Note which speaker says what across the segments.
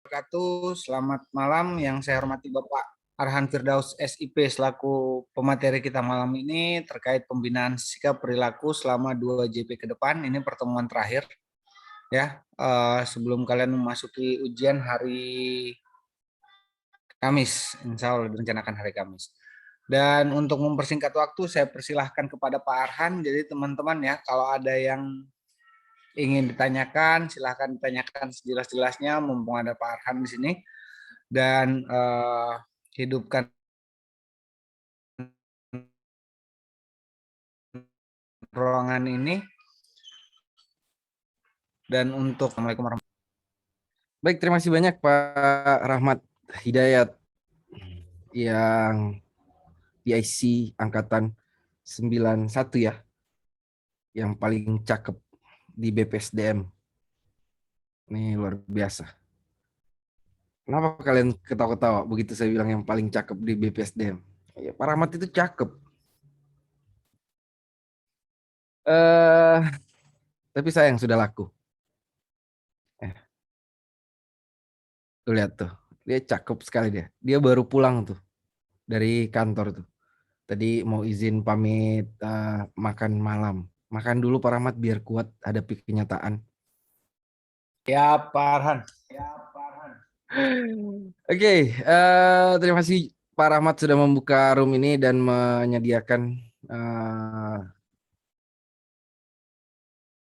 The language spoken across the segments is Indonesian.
Speaker 1: Wabarakatuh. Selamat malam yang saya hormati Bapak Arhan Firdaus SIP selaku pemateri kita malam ini terkait pembinaan sikap perilaku selama 2 JP ke depan. Ini pertemuan terakhir ya, sebelum kalian memasuki ujian hari Kamis. Insya Allah direncanakan hari Kamis. Dan untuk mempersingkat waktu, saya persilahkan kepada Pak Arhan. Jadi teman-teman ya, kalau ada yang ingin ditanyakan, silahkan ditanyakan sejelas-jelasnya, mumpung ada Pak Arhan di sini. Dan hidupkan ruangan ini. Dan untuk Assalamualaikum warahmatullahi wabarakatuh.
Speaker 2: Baik, terima kasih banyak Pak Rahmat Hidayat yang PIC Angkatan 91 ya, yang paling cakep di BPSDM. Ini luar biasa. Kenapa kalian ketawa-ketawa begitu saya bilang yang paling cakep di BPSDM? Ya, Pak Rahmat itu cakep. Tapi sayang sudah laku. Tuh lihat tuh, dia cakep sekali dia. Dia baru pulang tuh dari kantor tuh. Tadi mau izin pamit makan malam. Makan dulu Pak Rahmat biar kuat hadapi kenyataan.
Speaker 1: Ya Pak Arhan.
Speaker 2: Oke, terima kasih Pak Rahmat sudah membuka room ini dan menyediakan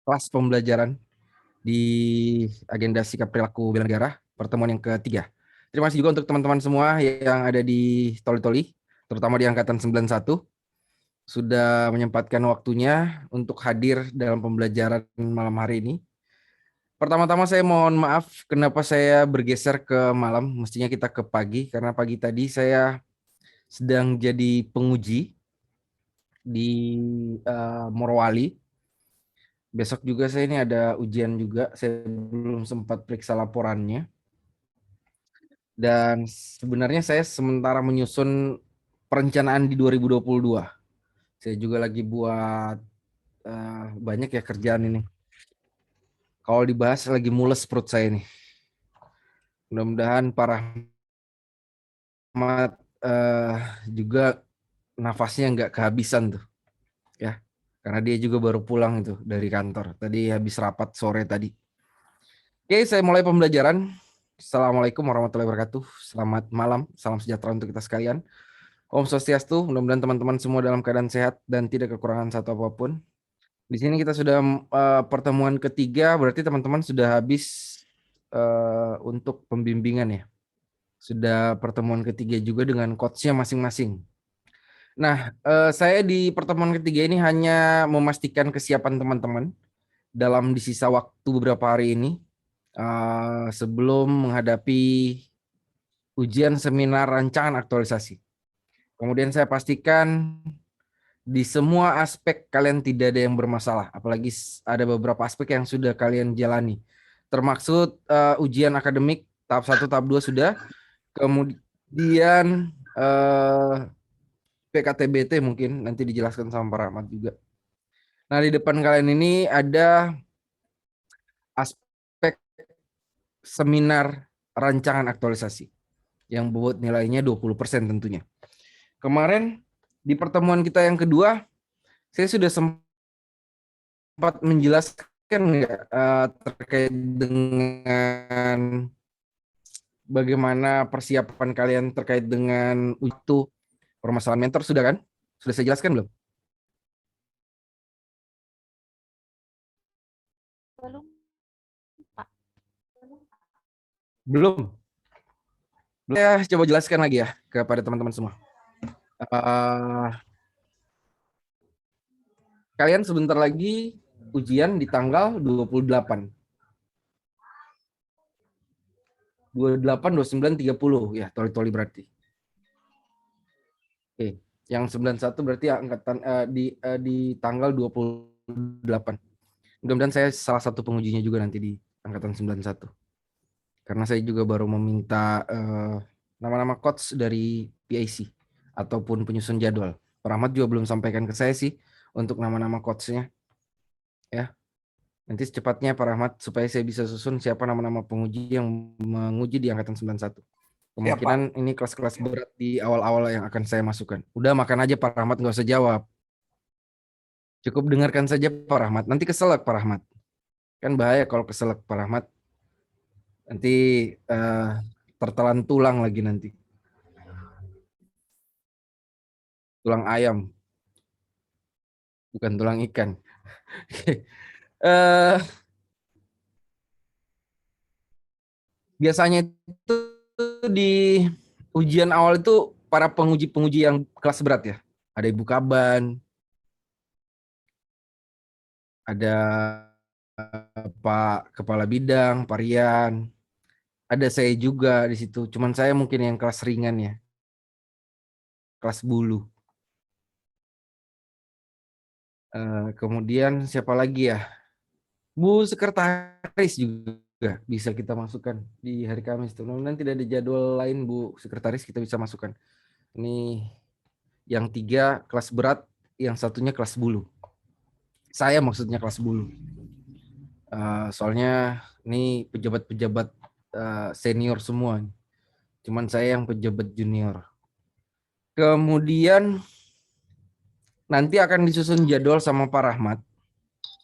Speaker 2: kelas pembelajaran di agenda sikap perilaku bela negara pertemuan yang ketiga. Terima kasih juga untuk teman-teman semua yang ada di Toli-Toli, terutama di angkatan 91, sudah menyempatkan waktunya untuk hadir dalam pembelajaran malam hari ini. Pertama-tama saya mohon maaf kenapa saya bergeser ke malam, mestinya kita ke pagi, karena pagi tadi saya sedang jadi penguji di Morowali. Besok juga saya ini ada ujian juga, saya belum sempat periksa laporannya. Dan sebenarnya saya sementara menyusun perencanaan di 2022. Saya juga lagi buat banyak ya kerjaan ini. Kalau dibahas lagi mules perut saya ini. Mudah-mudahan para Rahmat juga nafasnya nggak kehabisan tuh, ya. Karena dia juga baru pulang itu dari kantor. Tadi habis rapat sore tadi. Oke, saya mulai pembelajaran. Assalamualaikum warahmatullahi wabarakatuh. Selamat malam, salam sejahtera untuk kita sekalian. Om Swastiastu, mudah-mudahan teman-teman semua dalam keadaan sehat dan tidak kekurangan satu apapun. Di sini kita sudah pertemuan ketiga, berarti teman-teman sudah habis untuk pembimbingan ya. Sudah pertemuan ketiga juga dengan coachnya masing-masing. Nah, saya di pertemuan ketiga ini hanya memastikan kesiapan teman-teman dalam di sisa waktu beberapa hari ini sebelum menghadapi ujian seminar rancangan aktualisasi. Kemudian saya pastikan di semua aspek kalian tidak ada yang bermasalah, apalagi ada beberapa aspek yang sudah kalian jalani. Termaksud ujian akademik tahap 1, tahap 2 sudah, kemudian PKTBT mungkin nanti dijelaskan sama Pak Rahmat juga. Nah, di depan kalian ini ada aspek seminar rancangan aktualisasi yang buat nilainya 20% tentunya. Kemarin di pertemuan kita yang kedua, saya sudah sempat menjelaskan terkait dengan bagaimana persiapan kalian terkait dengan itu permasalahan mentor sudah kan? Sudah saya jelaskan belum?
Speaker 3: Belum, Pak.
Speaker 2: Belum. Saya coba jelaskan lagi ya kepada teman-teman semua. Kalian sebentar lagi ujian di tanggal 28. 28, 29, 30 ya, toli-toli berarti. Oke, yang 91 berarti angkatan di tanggal 28. Mudah-mudahan saya salah satu pengujinya juga nanti di angkatan 91. Karena saya juga baru meminta nama-nama coach dari PIC ataupun penyusun jadwal. Pak Rahmat juga belum sampaikan ke saya sih untuk nama-nama coachnya. Ya. Nanti secepatnya Pak Rahmat supaya saya bisa susun siapa nama-nama penguji yang menguji di angkatan 91.
Speaker 1: Siap, Pak.
Speaker 2: Kemungkinan ini kelas-kelas berat di awal-awal yang akan saya masukkan. Udah makan aja Pak Rahmat, nggak usah jawab. Cukup dengarkan saja Pak Rahmat. Nanti keselak Pak Rahmat. Kan bahaya kalau keselak Pak Rahmat. Nanti tertelan tulang lagi nanti. Tulang ayam. Bukan tulang ikan. Eh, biasanya itu di ujian awal itu para penguji-penguji yang kelas berat ya. Ada Ibu Kaban, ada Pak Kepala Bidang, Pak Rian, ada saya juga di situ. Cuman saya mungkin yang kelas ringan ya, kelas bulu. Kemudian siapa lagi ya? Bu Sekretaris juga bisa kita masukkan di hari Kamis. Mudah-mudahan tidak ada jadwal lain Bu Sekretaris kita bisa masukkan. Ini yang 3 kelas berat, yang satunya kelas bulu. Saya maksudnya kelas bulu. Soalnya ini pejabat-pejabat senior semua. Cuman saya yang pejabat junior. Kemudian nanti akan disusun jadwal sama Pak Rahmat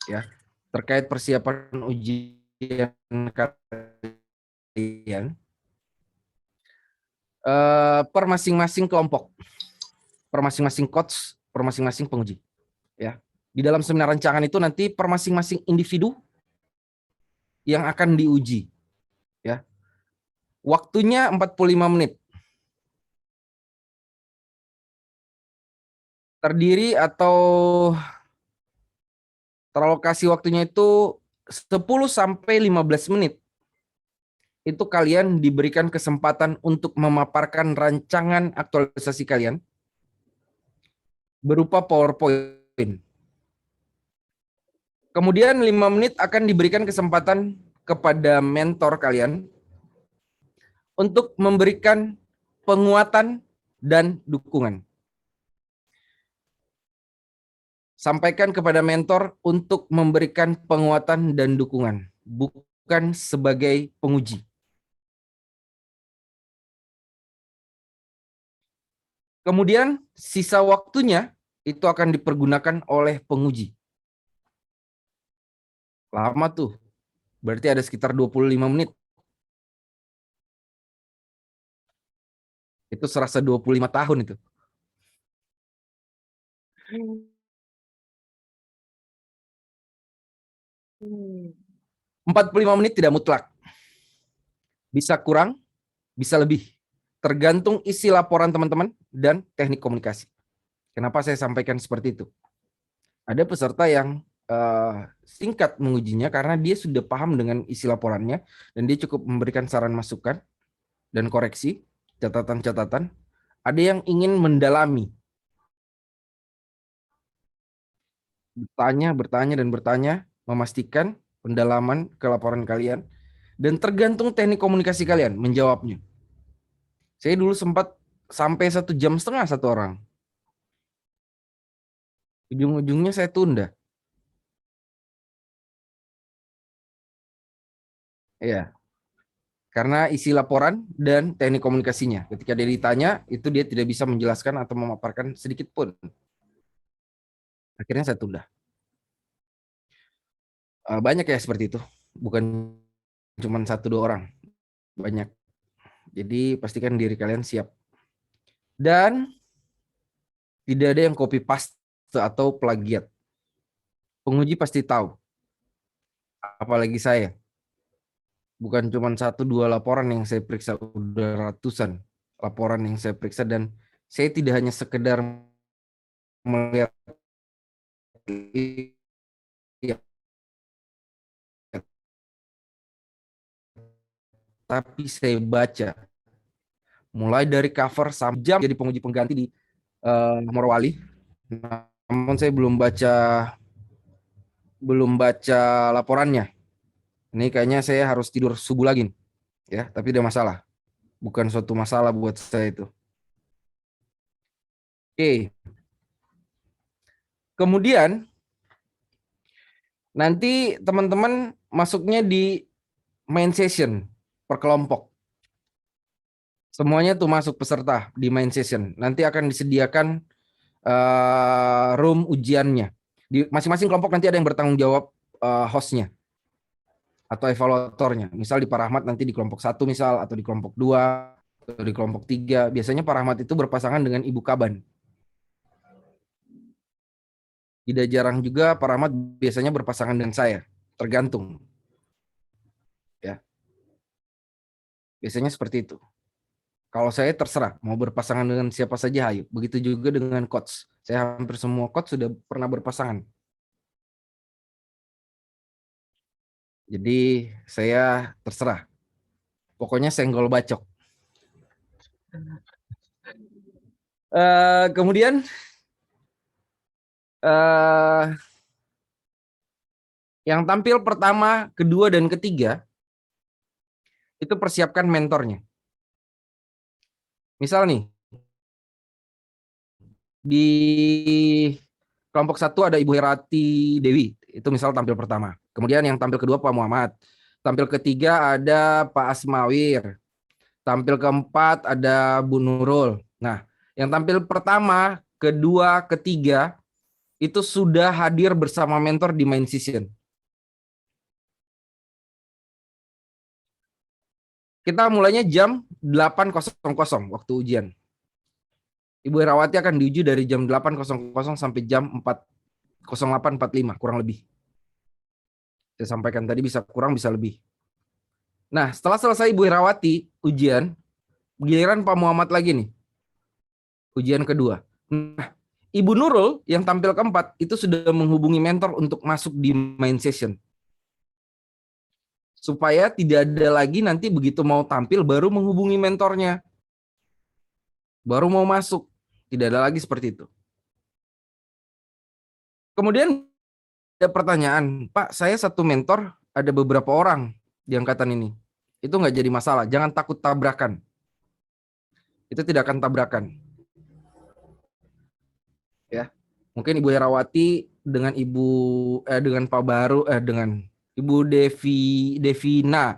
Speaker 2: ya terkait persiapan ujian kalian per masing-masing kelompok, per masing-masing coach, per masing-masing penguji ya. Di dalam seminar rancangan itu nanti per masing-masing individu yang akan diuji ya. Waktunya 45 menit. Terdiri atau teralokasi waktunya itu 10 sampai 15 menit. Itu kalian diberikan kesempatan untuk memaparkan rancangan aktualisasi kalian berupa PowerPoint. Kemudian 5 menit akan diberikan kesempatan kepada mentor kalian untuk memberikan penguatan dan dukungan. Sampaikan kepada mentor untuk memberikan penguatan dan dukungan, bukan sebagai penguji. Kemudian sisa waktunya itu akan dipergunakan oleh penguji. Lama tuh, berarti ada sekitar 25 menit. Itu serasa 25 tahun itu. 45 menit tidak mutlak. Bisa kurang, bisa lebih. Tergantung isi laporan teman-teman dan teknik komunikasi. Kenapa saya sampaikan seperti itu? Ada peserta yang singkat mengujinya karena dia sudah paham dengan isi laporannya dan dia cukup memberikan saran masukan dan koreksi, catatan-catatan. Ada yang ingin mendalami. Bertanya, memastikan pendalaman ke laporan kalian, dan tergantung teknik komunikasi kalian menjawabnya. Saya dulu sempat sampai 1,5 jam satu orang. Ujung-ujungnya saya tunda. Ya, karena isi laporan dan teknik komunikasinya. Ketika dia ditanya, itu dia tidak bisa menjelaskan atau memaparkan sedikit pun. Akhirnya saya tunda. Banyak ya seperti itu. Bukan cuma 1-2 orang. Banyak. Jadi pastikan diri kalian siap. Dan tidak ada yang copy paste atau plagiat. Penguji pasti tahu. Apalagi saya. Bukan cuma 1-2 laporan yang saya periksa, udah ratusan laporan yang saya periksa, dan saya tidak hanya sekedar melihat tapi saya baca mulai dari cover sampai jam jadi penguji pengganti di Morowali. Namun saya belum baca laporannya. Ini kayaknya saya harus tidur subuh lagi ya, tapi tidak masalah. Bukan suatu masalah buat saya itu. Oke. Kemudian Nanti teman-teman masuknya di main session per kelompok. Semuanya tuh masuk peserta di main session. Nanti akan disediakan room ujiannya. Di masing-masing kelompok nanti ada yang bertanggung jawab hostnya atau evaluatornya. Misal di Pak Rahmat nanti di kelompok 1 misal, atau di kelompok 2, atau di kelompok 3. Biasanya Pak Rahmat itu berpasangan dengan Ibu Kaban. Tidak jarang juga Pak Rahmat biasanya berpasangan dengan saya. Tergantung. Ya. Biasanya seperti itu. Kalau saya terserah, mau berpasangan dengan siapa saja, ayo. Begitu juga dengan coach. Saya hampir semua coach sudah pernah berpasangan. Jadi saya terserah. Pokoknya senggol bacok. Kemudian yang tampil pertama, kedua, dan ketiga itu persiapkan mentornya. Misal nih, di kelompok 1 ada Ibu Herati Dewi, itu misal tampil pertama. Kemudian yang tampil kedua Pak Muhammad. Tampil ketiga ada Pak Asmawir. Tampil keempat ada Bu Nurul. Nah, yang tampil pertama, kedua, ketiga itu sudah hadir bersama mentor di main session. Kita mulainya jam 8.00 waktu ujian. Ibu Herawati akan diuji dari jam 8.00 sampai jam 08.45 kurang lebih. Saya sampaikan tadi bisa kurang bisa lebih. Nah, setelah selesai Ibu Herawati ujian, giliran Pak Muhammad lagi nih. Ujian kedua. Nah, Ibu Nurul yang tampil keempat itu sudah menghubungi mentor untuk masuk di main session. Supaya tidak ada lagi nanti begitu mau tampil baru menghubungi mentornya. Baru mau masuk. Tidak ada lagi seperti itu. Kemudian ada pertanyaan, Pak, saya satu mentor, ada beberapa orang di angkatan ini. Itu nggak jadi masalah, jangan takut tabrakan. Itu tidak akan tabrakan. Ya, mungkin Ibu Herawati dengan dengan Pak Baru dengan Ibu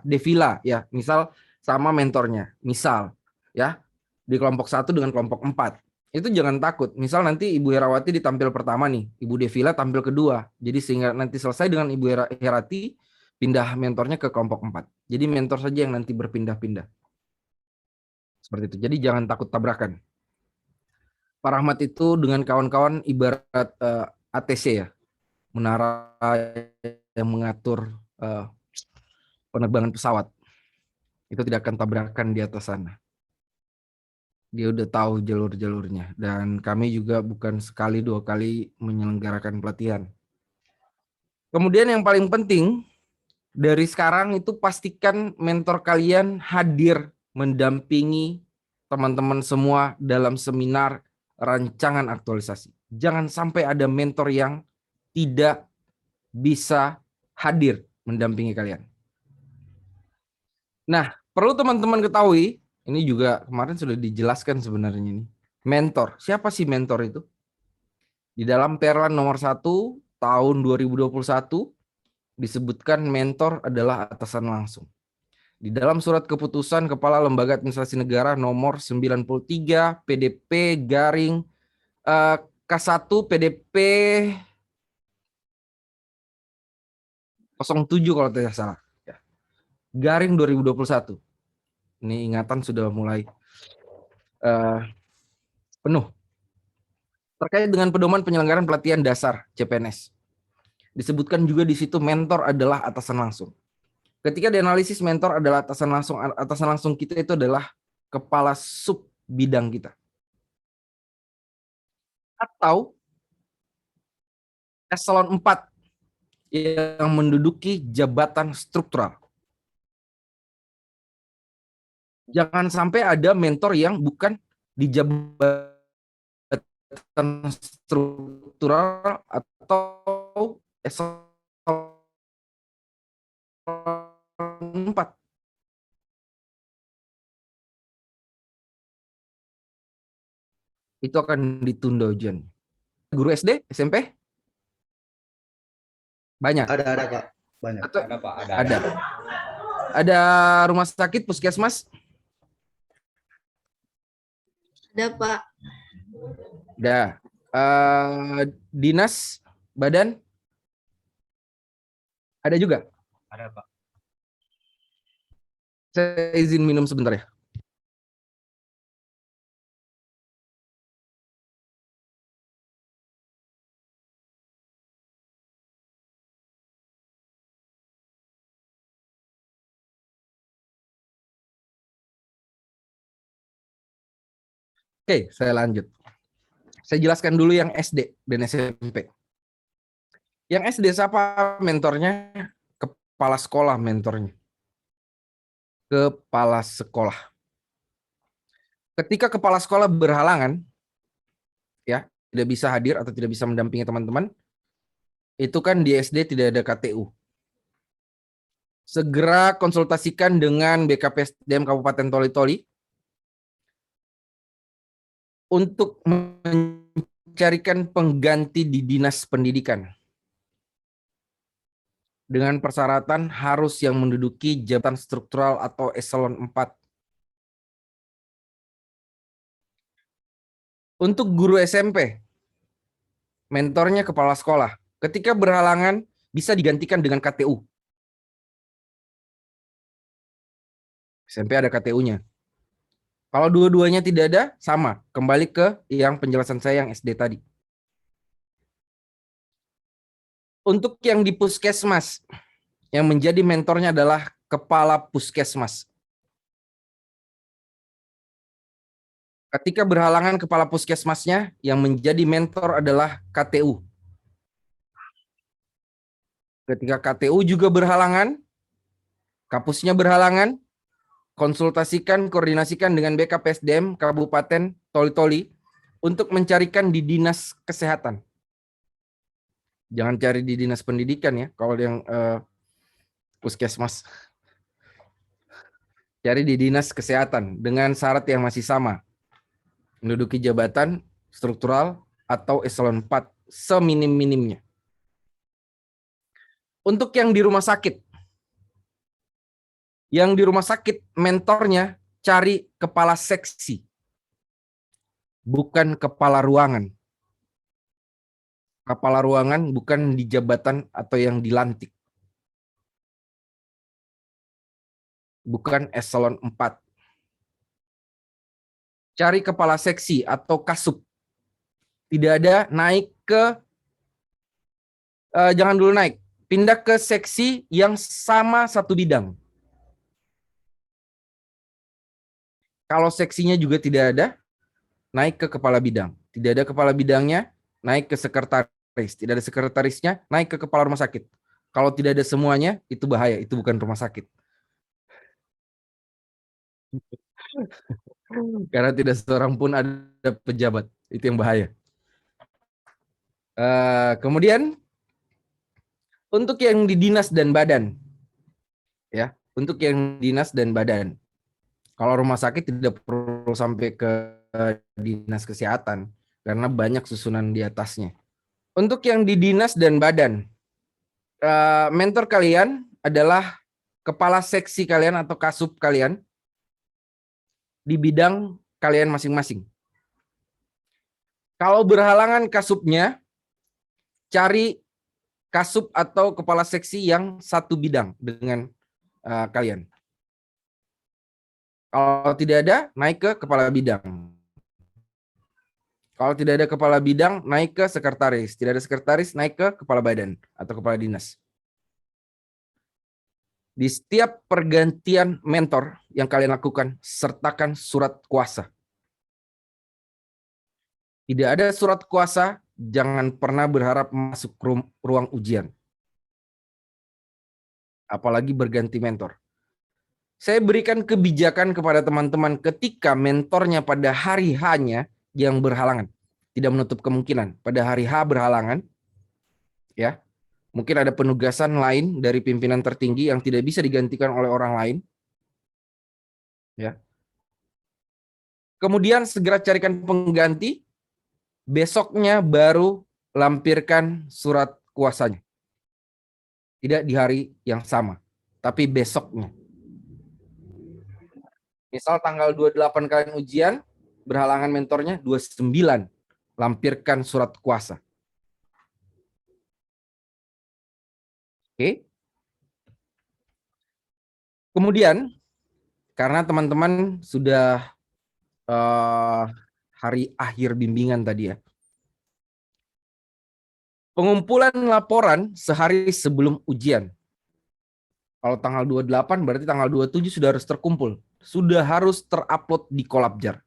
Speaker 2: Devila ya, misal sama mentornya, misal ya di kelompok 1 dengan kelompok 4. Itu jangan takut. Misal nanti Ibu Herawati ditampil pertama nih, Ibu Devila tampil kedua. Jadi sehingga nanti selesai dengan Ibu Herati pindah mentornya ke kelompok 4. Jadi mentor saja yang nanti berpindah-pindah. Seperti itu. Jadi jangan takut tabrakan. Pak Rahmat itu dengan kawan-kawan ibarat ATC ya, menara yang mengatur penerbangan pesawat. Itu tidak akan tabrakan di atas sana. Dia udah tahu jalur-jalurnya. Dan kami juga bukan sekali dua kali menyelenggarakan pelatihan. Kemudian yang paling penting, dari sekarang itu pastikan mentor kalian hadir mendampingi teman-teman semua dalam seminar rancangan aktualisasi. Jangan sampai ada mentor yang tidak bisa hadir mendampingi kalian. Nah, perlu teman-teman ketahui, ini juga kemarin sudah dijelaskan sebenarnya ini. Mentor, siapa sih mentor itu? Di dalam Perlan nomor 1 tahun 2021 disebutkan mentor adalah atasan langsung. Di dalam surat keputusan Kepala Lembaga Administrasi Negara nomor 93 PDP garing K1 PDP 07 kalau tidak salah. Garing 2021. Ini ingatan sudah mulai penuh. Terkait dengan pedoman penyelenggaraan pelatihan dasar CPNS. Disebutkan juga di situ mentor adalah atasan langsung. Ketika dianalisis mentor adalah atasan langsung kita itu adalah kepala sub bidang kita. Atau eselon 4 yang menduduki jabatan struktural. Jangan sampai ada mentor yang bukan di jabatan struktural atau eselon 4. Itu akan ditunda ujian. Guru SD, SMP? Banyak.
Speaker 4: Ada Pak. Banyak.
Speaker 2: Atau
Speaker 1: Ada Pak,
Speaker 2: ada. Ada rumah sakit, puskesmas?
Speaker 5: Ada Pak.
Speaker 2: Ada. Dinas, badan? Ada juga.
Speaker 1: Ada Pak.
Speaker 2: Saya izin minum sebentar ya. Oke, saya lanjut. Saya jelaskan dulu yang SD dan SMP. Yang SD siapa mentornya? Kepala sekolah mentornya. Kepala sekolah. Ketika kepala sekolah berhalangan, ya, tidak bisa hadir atau tidak bisa mendampingi teman-teman, itu kan di SD tidak ada KTU. Segera konsultasikan dengan BKPSDM Kabupaten Toli-Toli untuk mencarikan pengganti di Dinas Pendidikan. Dengan persyaratan harus yang menduduki jabatan struktural atau eselon 4. Untuk guru SMP, mentornya kepala sekolah. Ketika berhalangan, bisa digantikan dengan KTU. SMP ada KTU-nya. Kalau dua-duanya tidak ada, sama. Kembali ke yang penjelasan saya yang SD tadi. Untuk yang di puskesmas, yang menjadi mentornya adalah kepala puskesmas. Ketika berhalangan kepala puskesmasnya, yang menjadi mentor adalah KTU. Ketika KTU juga berhalangan, kapusnya berhalangan, konsultasikan, koordinasikan dengan BKPSDM Kabupaten Toli-Toli untuk mencarikan di Dinas Kesehatan. Jangan cari di Dinas Pendidikan ya, kalau yang puskesmas. Cari di Dinas Kesehatan dengan syarat yang masih sama. Menduduki jabatan struktural atau eselon 4 seminim-minimnya. Untuk yang di rumah sakit. Yang di rumah sakit mentornya cari kepala seksi. Bukan kepala ruangan. Kepala ruangan bukan di jabatan atau yang dilantik. Bukan eselon 4. Cari kepala seksi atau kasup. Tidak ada naik ke, jangan dulu naik. Pindah ke seksi yang sama satu bidang. Kalau seksinya juga tidak ada, naik ke kepala bidang. Tidak ada kepala bidangnya, naik ke sekretaris. Tidak ada sekretarisnya, naik ke kepala rumah sakit. Kalau tidak ada semuanya, itu bahaya. Itu bukan rumah sakit. Karena tidak seorang pun ada pejabat. Itu yang bahaya. Kemudian, untuk yang di dinas dan badan. Ya, untuk yang dinas dan badan. Kalau rumah sakit tidak perlu sampai ke dinas kesehatan. Karena banyak susunan di atasnya. Untuk yang di dinas dan badan. Mentor kalian adalah kepala seksi kalian atau kasup kalian. Di bidang kalian masing-masing. Kalau berhalangan kasupnya, cari kasup atau kepala seksi yang satu bidang dengan kalian. Kalau tidak ada, naik ke kepala bidang. Kalau tidak ada kepala bidang, naik ke sekretaris. Tidak ada sekretaris, naik ke kepala badan atau kepala dinas. Di setiap pergantian mentor yang kalian lakukan, sertakan surat kuasa. Tidak ada surat kuasa, jangan pernah berharap masuk ruang ujian. Apalagi berganti mentor. Saya berikan kebijakan kepada teman-teman ketika mentornya pada hari H-nya yang berhalangan. Tidak menutup kemungkinan. Pada hari H berhalangan, ya. Mungkin ada penugasan lain dari pimpinan tertinggi yang tidak bisa digantikan oleh orang lain. Ya. Kemudian segera carikan pengganti. Besoknya baru lampirkan surat kuasanya. Tidak di hari yang sama, tapi besoknya. Misal tanggal 28 kalian ujian, berhalangan mentornya 29, lampirkan surat kuasa. Oke. Kemudian, karena teman-teman sudah hari akhir bimbingan tadi ya, pengumpulan laporan sehari sebelum ujian. Kalau tanggal 28 berarti tanggal 27 sudah harus terkumpul. Sudah harus terupload di Collabjar.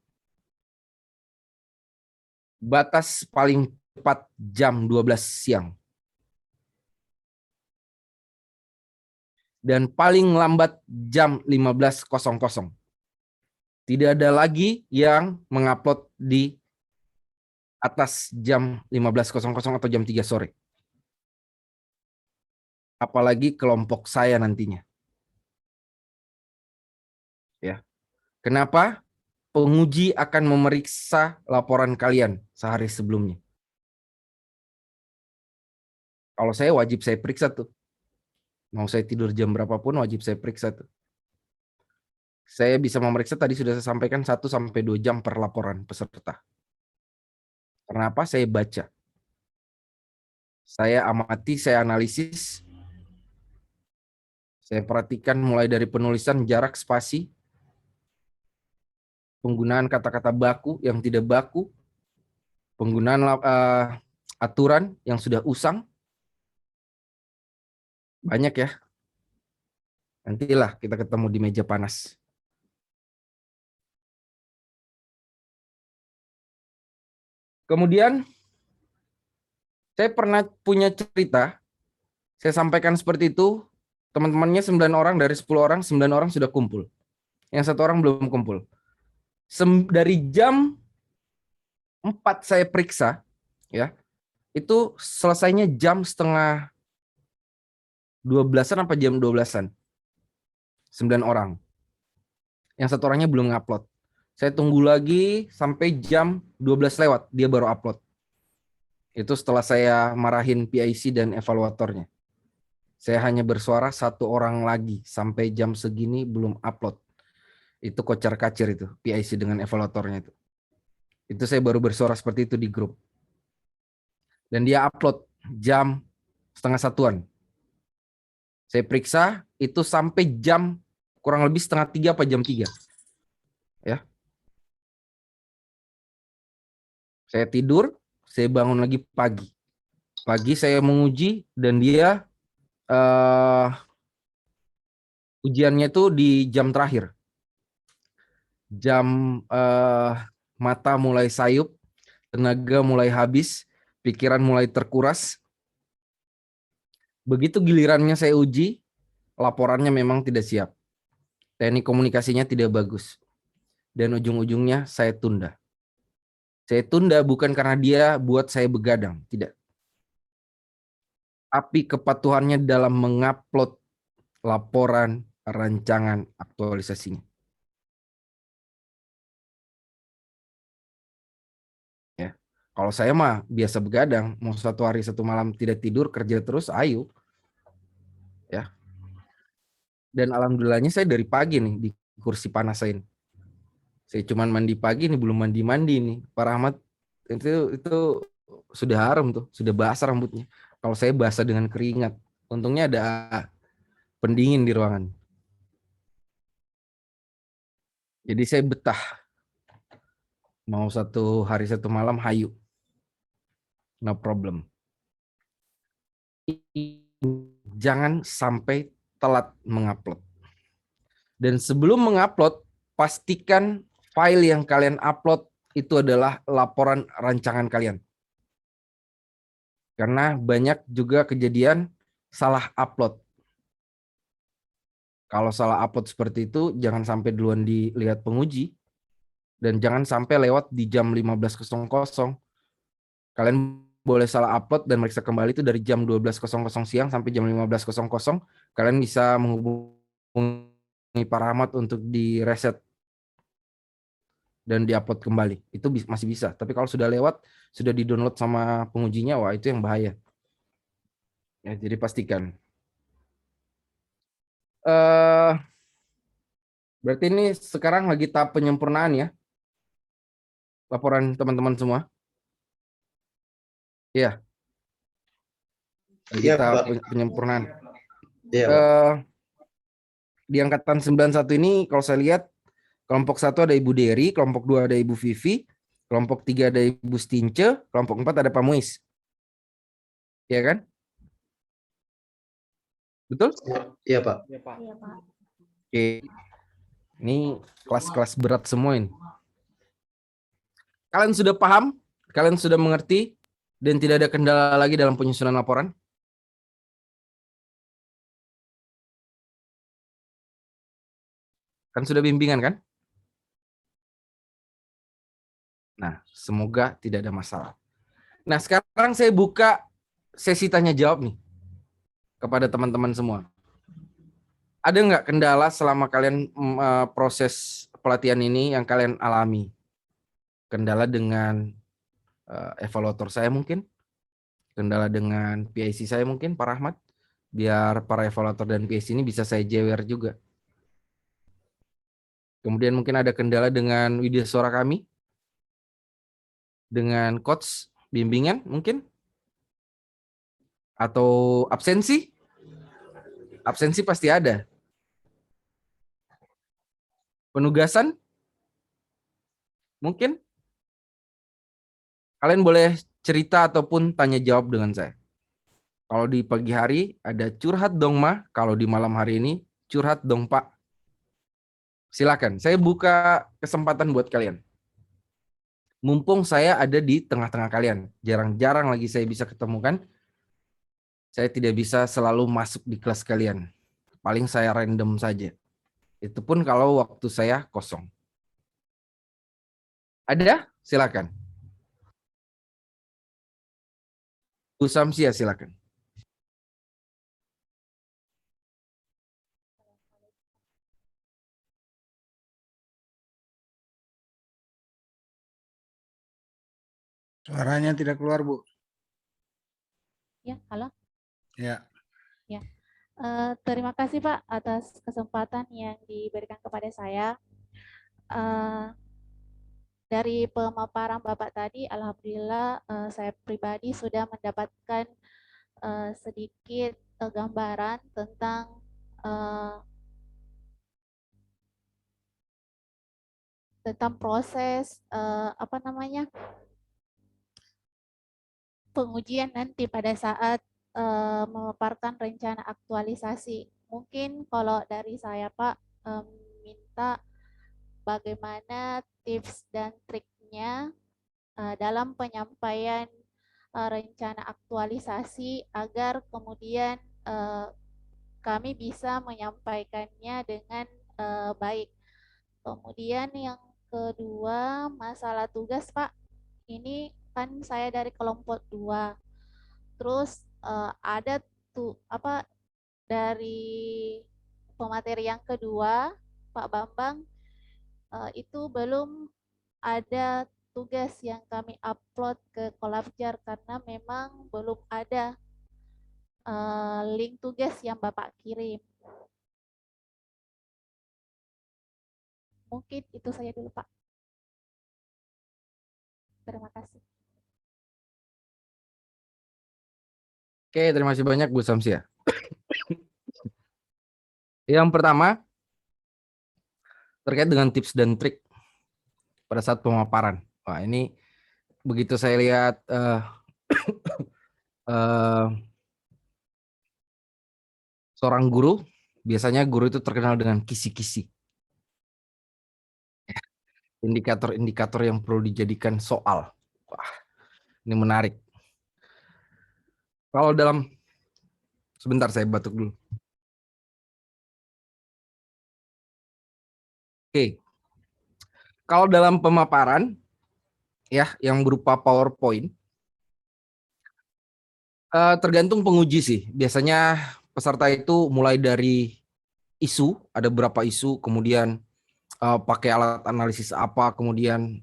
Speaker 2: Batas paling cepat jam 12 siang. Dan paling lambat jam 15.00. Tidak ada lagi yang mengupload di atas jam 15.00 atau jam 3 sore. Apalagi kelompok saya nantinya. Ya. Kenapa? Penguji akan memeriksa laporan kalian sehari sebelumnya. Kalau saya wajib saya periksa tuh. Mau saya tidur jam berapapun wajib saya periksa tuh. Saya bisa memeriksa tadi sudah saya sampaikan 1-2 jam per laporan peserta. Kenapa? Saya baca. Saya amati, saya analisis. Saya perhatikan mulai dari penulisan, jarak, spasi, penggunaan kata-kata baku yang tidak baku, penggunaan aturan yang sudah usang. Banyak ya. Nantilah kita ketemu di meja panas. Kemudian, saya pernah punya cerita, saya sampaikan seperti itu, teman-temannya 9 orang dari 10 orang, 9 orang sudah kumpul. Yang 1 orang belum kumpul. Dari jam 4 saya periksa, ya, itu selesainya jam setengah 12-an apa jam 12-an. 9 orang. Yang 1 orangnya belum ngupload. Saya tunggu lagi sampai jam 12 lewat, dia baru upload. Itu setelah saya marahin PIC dan evaluatornya. Saya hanya bersuara 1 orang lagi, sampai jam segini belum upload. Itu kocar-kacir itu, PIC dengan evaluatornya itu. Itu saya baru bersuara seperti itu di grup. Dan dia upload jam setengah 1-an. Saya periksa, itu sampai jam kurang lebih setengah 3 apa jam 3. Ya. Saya tidur, saya bangun lagi pagi. Pagi saya menguji dan dia ujiannya itu di jam terakhir. Jam mata mulai sayup, tenaga mulai habis, pikiran mulai terkuras. Begitu gilirannya saya uji, laporannya memang tidak siap. Teknik komunikasinya tidak bagus. Dan ujung-ujungnya saya tunda. Saya tunda bukan karena dia buat saya begadang, tidak. Tapi kepatuhannya dalam mengupload laporan rancangan aktualisasinya. Ya. Kalau saya mah biasa begadang, mau 1 hari 1 malam tidak tidur, kerja terus, ayo. Ya. Dan alhamdulillahnya saya dari pagi nih di kursi panas saya ini. Saya cuman mandi pagi nih, belum mandi-mandi nih. Pak Rahmat itu sudah harum tuh, sudah basah rambutnya. Kalau saya basah dengan keringat. Untungnya ada pendingin di ruangan. Jadi saya betah. Mau 1 hari 1 malam, hayu. No problem. Jangan sampai telat mengupload. Dan sebelum mengupload, pastikan file yang kalian upload itu adalah laporan rancangan kalian. Karena banyak juga kejadian salah upload. Kalau salah upload seperti itu, jangan sampai duluan dilihat penguji. Dan jangan sampai lewat di jam 15.00. Kalian boleh salah upload dan meriksa kembali itu dari jam 12.00 siang sampai jam 15.00. Kalian bisa menghubungi Pak Rahmat untuk di reset dan diupload kembali. Itu masih bisa. Tapi kalau sudah lewat, sudah di-download sama pengujinya, wah itu yang bahaya. Ya, jadi pastikan. Eh, berarti ini sekarang lagi tahap penyempurnaan ya, laporan teman-teman semua. Iya, lagi
Speaker 4: Iya,
Speaker 2: tahap
Speaker 4: Pak.
Speaker 2: penyempurnaan.
Speaker 4: Iya, Pak.
Speaker 2: Di angkatan 91 ini kalau saya lihat kelompok 1 ada Ibu Dery, kelompok 2 ada Ibu Vivi, kelompok 3 ada Ibu Stince, kelompok 4 ada Pak Muiz. Iya kan? Betul?
Speaker 4: Iya, Pak.
Speaker 3: Iya, Pak.
Speaker 2: Oke. Ini kelas-kelas berat semua ini. Kalian sudah paham? Kalian sudah mengerti? Dan tidak ada kendala lagi dalam penyusunan laporan? Kan sudah bimbingan kan? Nah, semoga tidak ada masalah. Nah, sekarang saya buka sesi tanya jawab nih kepada teman-teman semua. Ada nggak kendala selama kalian proses pelatihan ini yang kalian alami? Kendala dengan evaluator saya mungkin? Kendala dengan PIC saya mungkin, Pak Rahmat? Biar para evaluator dan PIC ini bisa saya jewer juga. Kemudian mungkin ada kendala dengan widya suara kami? Dengan coach bimbingan mungkin? Atau absensi? Absensi pasti ada. Penugasan? Mungkin? Kalian boleh cerita ataupun tanya jawab dengan saya. Kalau di pagi hari ada curhat dong Ma, kalau di malam hari ini curhat dong Pak. Silakan, saya buka kesempatan buat kalian. Mumpung saya ada di tengah-tengah kalian, jarang-jarang lagi saya bisa ketemukan. Saya tidak bisa selalu masuk di kelas kalian. Paling saya random saja. Itu pun kalau waktu saya kosong. Ada? Silakan. Bu Samsia, silakan.
Speaker 1: Suaranya tidak keluar, Bu.
Speaker 3: Ya, halo.
Speaker 1: Ya.
Speaker 3: Terima kasih Pak atas kesempatan yang diberikan kepada saya. Dari pemaparan Bapak tadi, alhamdulillah saya pribadi sudah mendapatkan sedikit gambaran tentang proses pengujian nanti pada saat memaparkan rencana aktualisasi. Mungkin kalau dari saya Pak minta bagaimana tips dan triknya dalam penyampaian rencana aktualisasi agar kemudian kami bisa menyampaikannya dengan baik. Kemudian yang kedua, masalah tugas Pak. Ini kan saya dari kelompok 2. Terus ada dari pemateri yang kedua, Pak Bambang, itu belum ada tugas yang kami upload ke Kolabjar karena memang belum ada link tugas yang Bapak kirim. Mungkin itu saja dulu Pak. Terima kasih.
Speaker 2: Oke, terima kasih banyak Bu Samsia. Yang pertama, terkait dengan tips dan trik pada saat pemaparan. Wah, ini begitu saya lihat seorang guru, biasanya guru itu terkenal dengan kisi-kisi. Indikator-indikator yang perlu dijadikan soal. Wah, ini menarik. Kalau dalam, sebentar saya batuk dulu. Oke, kalau dalam pemaparan, ya, yang berupa PowerPoint, tergantung penguji sih. Biasanya peserta itu mulai dari isu, ada berapa isu, kemudian pakai alat analisis apa, kemudian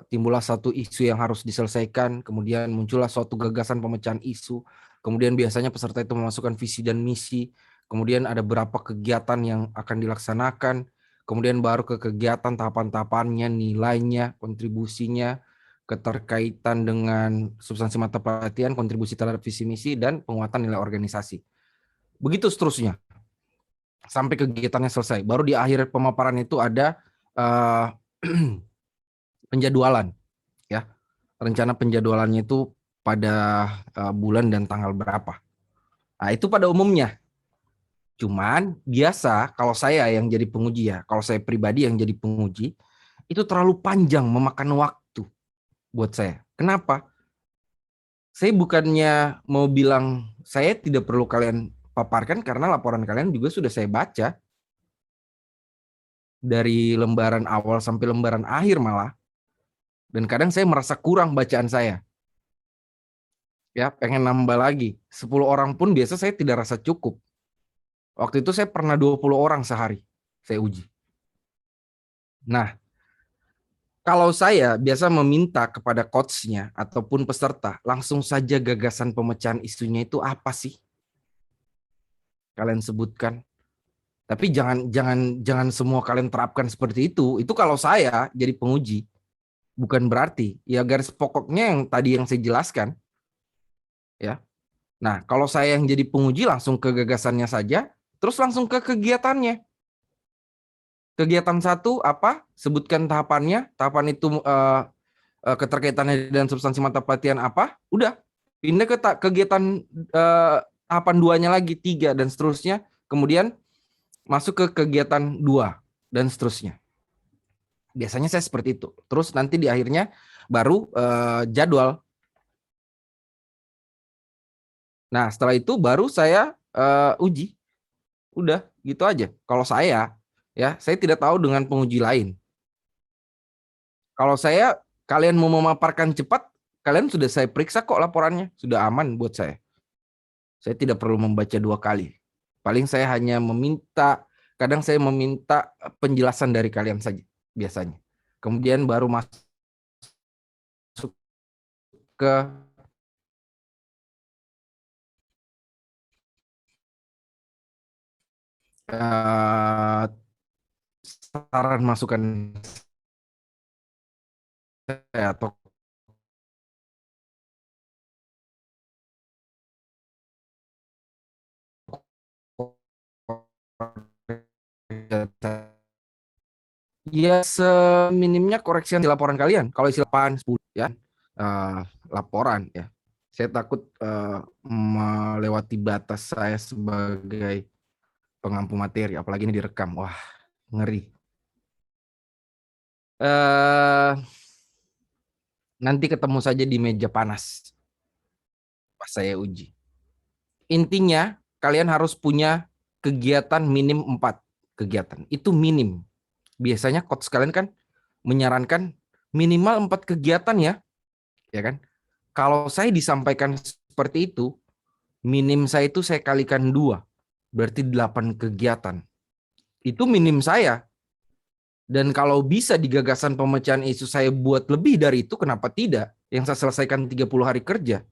Speaker 2: timbullah satu isu yang harus diselesaikan, kemudian muncullah suatu gagasan pemecahan isu, kemudian biasanya peserta itu memasukkan visi dan misi, kemudian ada berapa kegiatan yang akan dilaksanakan, kemudian baru ke kegiatan tahapan-tahapannya, nilainya, kontribusinya, keterkaitan dengan substansi mata pelatihan, kontribusi terhadap visi misi, dan penguatan nilai organisasi. Begitu seterusnya sampai kegiatannya selesai. Baru di akhir pemaparan itu ada penjadwalan, ya, rencana penjadwalannya itu pada bulan dan tanggal berapa. Nah, itu pada umumnya. Cuman biasa kalau saya yang jadi penguji ya, kalau saya pribadi yang jadi penguji, itu terlalu panjang memakan waktu buat saya. Kenapa? Saya bukannya mau bilang saya tidak perlu kalian paparkan karena laporan kalian juga sudah saya baca. Dari lembaran awal sampai lembaran akhir malah. Dan kadang saya merasa kurang bacaan saya. Ya, pengen nambah lagi. 10 orang pun biasa saya tidak rasa cukup. Waktu itu saya pernah 20 orang sehari saya uji. Nah, kalau saya biasa meminta kepada coachnya ataupun peserta, langsung saja gagasan pemecahan isunya itu apa sih? Kalian sebutkan. Tapi jangan semua kalian terapkan seperti itu. Itu kalau saya jadi penguji. Bukan berarti ya garis pokoknya yang tadi yang saya jelaskan. Ya. Nah, kalau saya yang jadi penguji langsung ke gagasannya saja, terus langsung ke kegiatannya. Kegiatan 1 apa? Sebutkan tahapannya. Tahapan itu keterkaitannya dengan substansi mata pelatihan apa? Udah. Pindah ke kegiatan tahapan 2-nya lagi, 3 dan seterusnya. Kemudian masuk ke kegiatan 2 dan seterusnya. Biasanya saya seperti itu. Terus nanti di akhirnya baru jadwal. Nah, setelah itu baru saya uji. Udah, gitu aja. Kalau saya tidak tahu dengan penguji lain. Kalau saya, kalian mau memaparkan cepat, kalian sudah saya periksa kok laporannya. Sudah aman buat saya. Saya tidak perlu membaca 2 kali. Paling saya hanya meminta, kadang saya meminta penjelasan dari kalian saja, biasanya. Kemudian baru masuk ke saran masukan saya atau ya seminimnya koreksi di laporan kalian. Kalau isi 8, 10 ya laporan ya. Saya takut melewati batas saya sebagai pengampu materi, apalagi ini direkam. Wah, ngeri. Nanti ketemu saja di meja panas pas saya uji. Intinya kalian harus punya kegiatan minim 4 kegiatan. Itu minim. Biasanya coach kalian kan menyarankan minimal 4 kegiatan ya kan? Kalau saya disampaikan seperti itu, minim saya itu saya kalikan 2, berarti 8 kegiatan. Itu minim saya. Dan kalau bisa di gagasan pemecahan isu saya buat lebih dari itu, kenapa tidak? Yang saya selesaikan 30 hari kerja.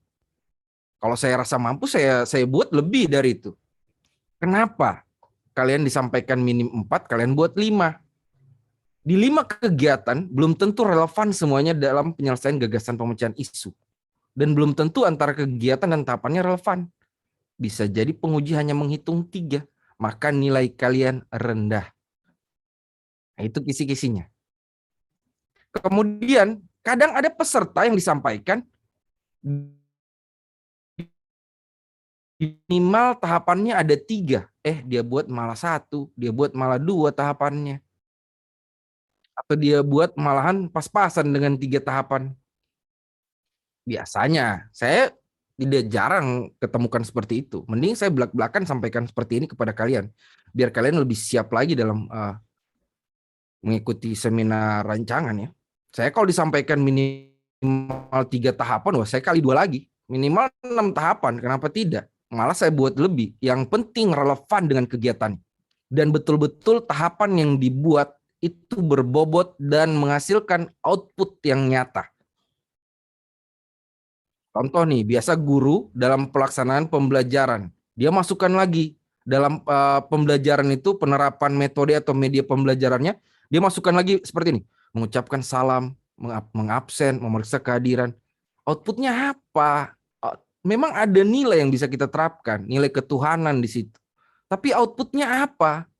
Speaker 2: Kalau saya rasa mampu, saya buat lebih dari itu. Kenapa? Kalian disampaikan minim 4, kalian buat 5. Di 5 kegiatan, belum tentu relevan semuanya dalam penyelesaian gagasan pemecahan isu. Dan belum tentu antara kegiatan dan tahapannya relevan. Bisa jadi penguji hanya menghitung 3, maka nilai kalian rendah. Nah, itu kisi-kisinya. Kemudian, kadang ada peserta yang disampaikan minimal tahapannya ada 3. Dia buat malah 1, dia buat malah 2 tahapannya. Atau dia buat malahan pas-pasan dengan 3 tahapan. Biasanya, saya tidak jarang ketemukan seperti itu. Mending saya belak-belakan sampaikan seperti ini kepada kalian. Biar kalian lebih siap lagi dalam mengikuti seminar rancangan ya. Saya kalau disampaikan minimal 3 tahapan, saya kali 2 lagi. Minimal 6 tahapan, kenapa tidak? Malah saya buat lebih. Yang penting relevan dengan kegiatan. Dan betul-betul tahapan yang dibuat itu berbobot dan menghasilkan output yang nyata. Contoh nih, biasa guru dalam pelaksanaan pembelajaran, dia masukkan lagi dalam pembelajaran itu penerapan metode atau media pembelajarannya, dia masukkan lagi seperti ini, mengucapkan salam, mengabsen, memeriksa kehadiran. Outputnya apa? Memang ada nilai yang bisa kita terapkan, nilai ketuhanan di situ. Tapi outputnya apa?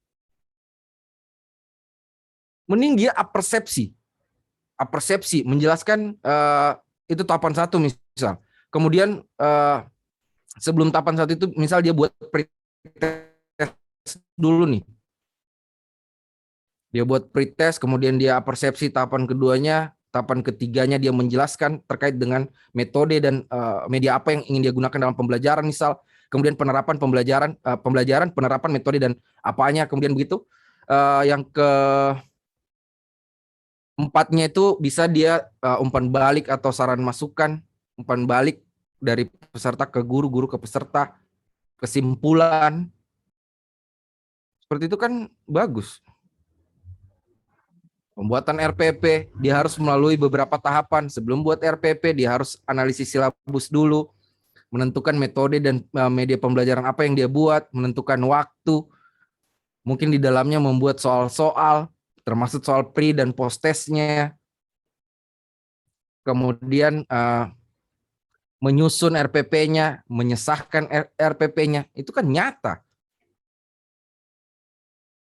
Speaker 2: Mending dia apersepsi, menjelaskan itu tahapan 1 misal. Kemudian sebelum tahapan 1 itu misal dia buat pretest dulu nih. Dia buat pretest, kemudian dia apersepsi tahapan keduanya, tahapan ketiganya dia menjelaskan terkait dengan metode dan media apa yang ingin dia gunakan dalam pembelajaran misal. Kemudian penerapan pembelajaran, penerapan metode dan apanya, kemudian begitu. Yang keempatnya itu bisa dia umpan balik atau saran masukan, umpan balik dari peserta ke guru, guru ke peserta, kesimpulan. Seperti itu kan bagus. Pembuatan RPP, dia harus melalui beberapa tahapan. Sebelum buat RPP, dia harus analisis silabus dulu, menentukan metode dan media pembelajaran apa yang dia buat, menentukan waktu, mungkin di dalamnya membuat soal-soal, termasuk soal pre dan post testnya. Kemudian menyusun RPP-nya, menyesahkan RPP-nya, itu kan nyata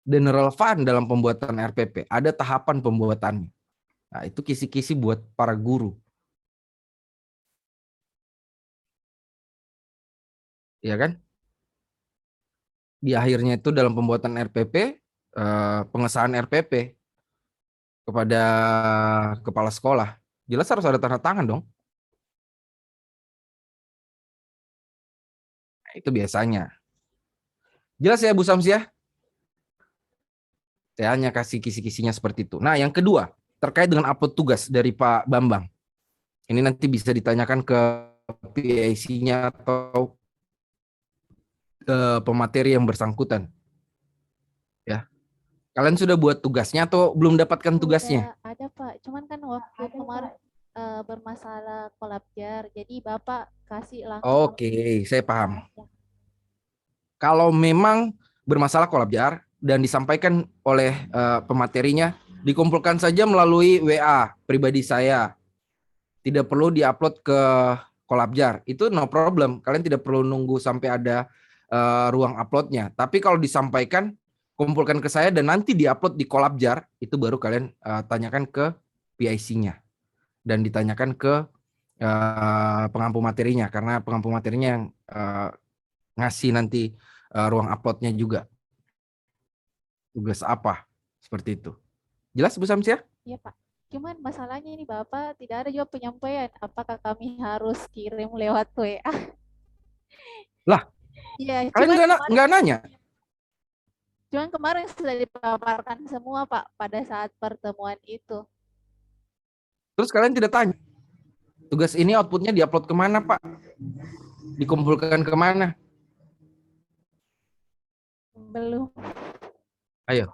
Speaker 2: dan relevan dalam pembuatan RPP. Ada tahapan pembuatannya. Nah, itu kisi-kisi buat para guru. Ya kan? Di akhirnya itu dalam pembuatan RPP, pengesahan RPP kepada kepala sekolah. Jelas harus ada tanda tangan dong. Nah, itu biasanya. Jelas ya Bu Samsiah? Saya hanya kasih kisi-kisinya seperti itu. Nah, yang kedua, terkait dengan upload tugas dari Pak Bambang. Ini nanti bisa ditanyakan ke PIC-nya atau pemateri yang bersangkutan. Ya. Kalian sudah buat tugasnya atau belum dapatkan tugasnya?
Speaker 3: Udah ada Pak, cuman kan waktu kemarin bermasalah kolabjar, jadi Bapak kasih langsung.
Speaker 2: Oke, saya paham. Kalau memang bermasalah kolabjar dan disampaikan oleh pematerinya, dikumpulkan saja melalui WA pribadi saya. Tidak perlu diupload ke kolabjar. Itu no problem. Kalian tidak perlu nunggu sampai ada ruang uploadnya. Tapi kalau disampaikan, kumpulkan ke saya dan nanti diupload di kolabjar, itu baru kalian tanyakan ke PIC-nya. Dan ditanyakan ke pengampu materinya. Karena pengampu materinya yang ngasih nanti ruang uploadnya juga. Tugas apa? Seperti itu. Jelas Bu Samsiah?
Speaker 3: Iya Pak. Cuman masalahnya ini Bapak tidak ada juga penyampaian. Apakah kami harus kirim lewat WA?
Speaker 2: Lah,
Speaker 3: Iya,
Speaker 2: kalian nggak nanya?
Speaker 3: cuman kemarin sudah dipaparkan semua Pak pada saat pertemuan itu.
Speaker 2: Terus kalian tidak tanya? Tugas ini outputnya diupload kemana Pak? Dikumpulkan kemana?
Speaker 3: Belum.
Speaker 2: Ayo.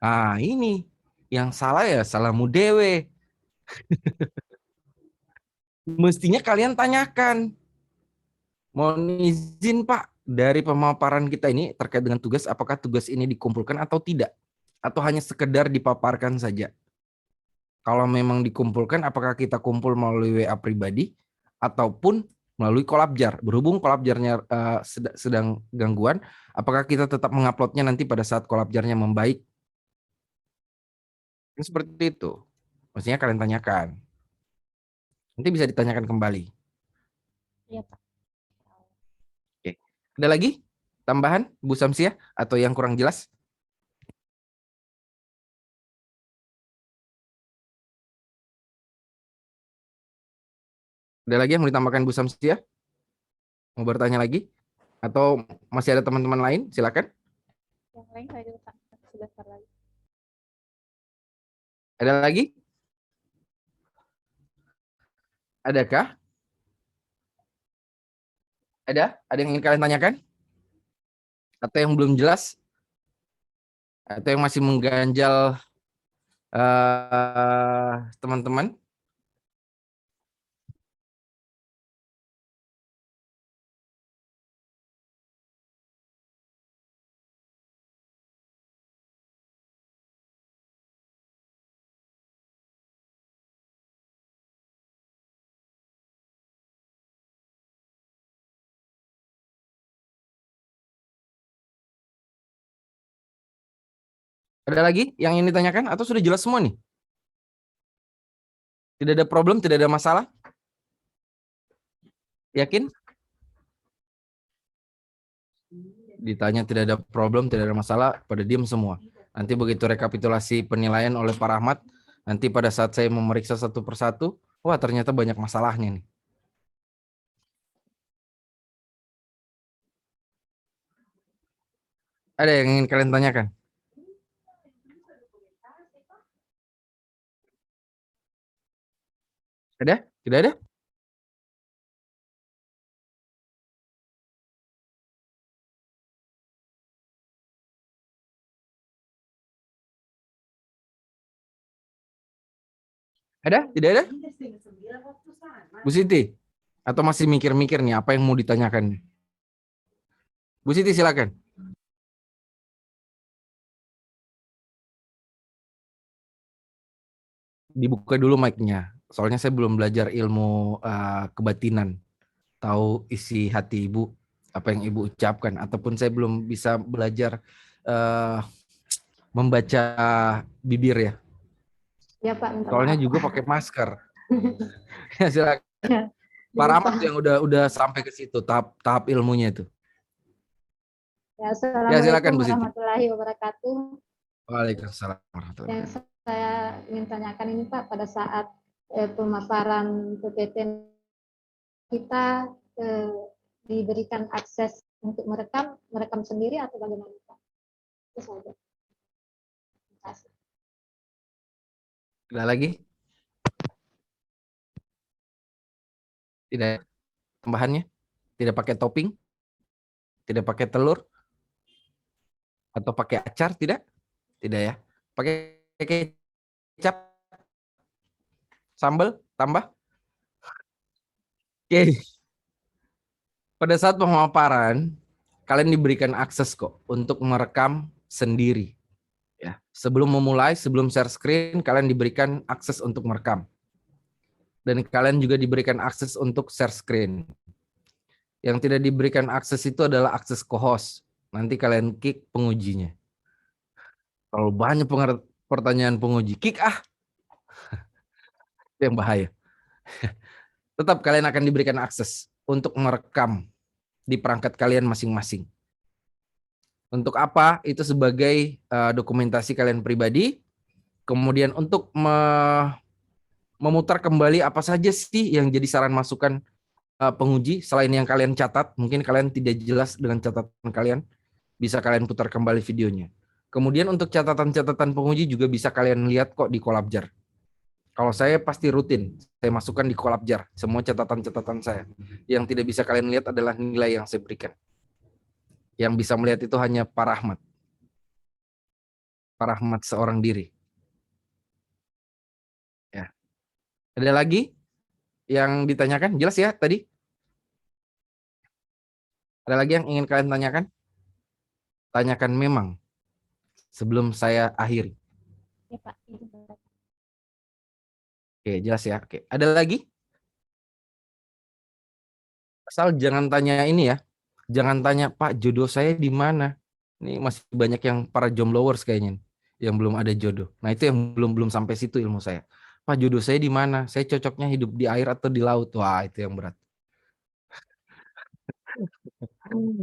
Speaker 2: Ah, ini yang salah ya salahmu dewe. Mestinya kalian tanyakan. Mohon izin Pak, dari pemaparan kita ini terkait dengan tugas, apakah tugas ini dikumpulkan atau tidak? Atau hanya sekedar dipaparkan saja? Kalau memang dikumpulkan, apakah kita kumpul melalui WA pribadi ataupun melalui kolabjar? Berhubung kolabjarnya sedang gangguan, apakah kita tetap menguploadnya nanti pada saat kolabjarnya membaik? Seperti itu. Maksudnya kalian tanyakan. Nanti bisa ditanyakan kembali.
Speaker 3: Iya Pak.
Speaker 2: Oke. Ada lagi tambahan Bu Samsiah atau yang kurang jelas? Ada lagi yang mau ditambahkan Bu Samsiah? Mau bertanya lagi? Atau masih ada teman-teman lain? Silakan.
Speaker 3: Yang lain saya dulu Pak. Sebentar lagi.
Speaker 2: Ada lagi? Adakah? Ada? Ada yang ingin kalian tanyakan? Atau yang belum jelas? Atau yang masih mengganjal teman-teman? Ada lagi yang ingin ditanyakan atau sudah jelas semua nih? Tidak ada problem, tidak ada masalah? Yakin? Ditanya tidak ada problem, tidak ada masalah, pada diam semua. Nanti begitu rekapitulasi penilaian oleh Pak Rahmat, nanti pada saat saya memeriksa satu persatu, wah ternyata banyak masalahnya nih. Ada yang ingin kalian tanyakan? Ada? Tidak ada? Ada? Tidak ada? Bu Siti? Atau masih mikir-mikir nih apa yang mau ditanyakan? Bu Siti silakan. Dibuka dulu mic-nya. Soalnya saya belum belajar ilmu kebatinan. Tahu isi hati ibu, apa yang ibu ucapkan. Ataupun saya belum bisa belajar membaca bibir ya.
Speaker 6: Ya Pak, minta
Speaker 2: Soalnya
Speaker 6: maaf.
Speaker 2: juga pakai masker. Ya, silakan. Pak Rahmat yang udah sampai ke situ tahap ilmunya itu.
Speaker 6: Ya,
Speaker 2: Ya silakan
Speaker 6: Assalamualaikum
Speaker 2: Bu Siti.
Speaker 6: warahmatullahi wabarakatuh.
Speaker 2: Waalaikumsalam warahmatullahi
Speaker 6: Yang
Speaker 2: wabarakatuh.
Speaker 6: saya ingin tanyakan ini Pak, pada saat pemaparan PPT kita diberikan akses untuk merekam sendiri atau bagaimana Pak? Itu saja. Terima kasih.
Speaker 2: Ada lagi? Tidak tambahannya? Tidak pakai topping? Tidak pakai telur? Atau pakai acar? Tidak? Tidak ya? Pakai kecap? Sambal? Tambah? Oke. Pada saat pemaparan, kalian diberikan akses kok untuk merekam sendiri. Ya, sebelum memulai, sebelum share screen, kalian diberikan akses untuk merekam. Dan kalian juga diberikan akses untuk share screen. Yang tidak diberikan akses itu adalah akses co-host. Nanti kalian kick pengujinya. Kalau banyak pertanyaan penguji, kick yang bahaya. Tetap kalian akan diberikan akses untuk merekam di perangkat kalian masing-masing. Untuk apa? Itu sebagai dokumentasi kalian pribadi. Kemudian untuk memutar kembali apa saja sih yang jadi saran masukan penguji selain yang kalian catat. Mungkin kalian tidak jelas dengan catatan kalian. Bisa kalian putar kembali videonya. Kemudian untuk catatan-catatan penguji juga bisa kalian lihat kok di Collabjar. Kalau saya pasti rutin, saya masukkan di Collabjar semua catatan-catatan saya. Yang tidak bisa kalian lihat adalah nilai yang saya berikan. Yang bisa melihat itu hanya Pak Rahmat. Pak Rahmat seorang diri. Ya. Ada lagi yang ditanyakan? Jelas ya tadi? Ada lagi yang ingin kalian tanyakan? Tanyakan memang sebelum saya akhiri.
Speaker 3: Ya Pak, izin Pak.
Speaker 2: Oke, jelas ya. Oke, ada lagi? Asal jangan tanya ini ya. Jangan tanya, Pak, jodoh saya di mana? Ini masih banyak yang para jombloers kayaknya yang belum ada jodoh. Nah, itu yang belum sampai situ ilmu saya. Pak, jodoh saya di mana? Saya cocoknya hidup di air atau di laut? Wah, itu yang berat.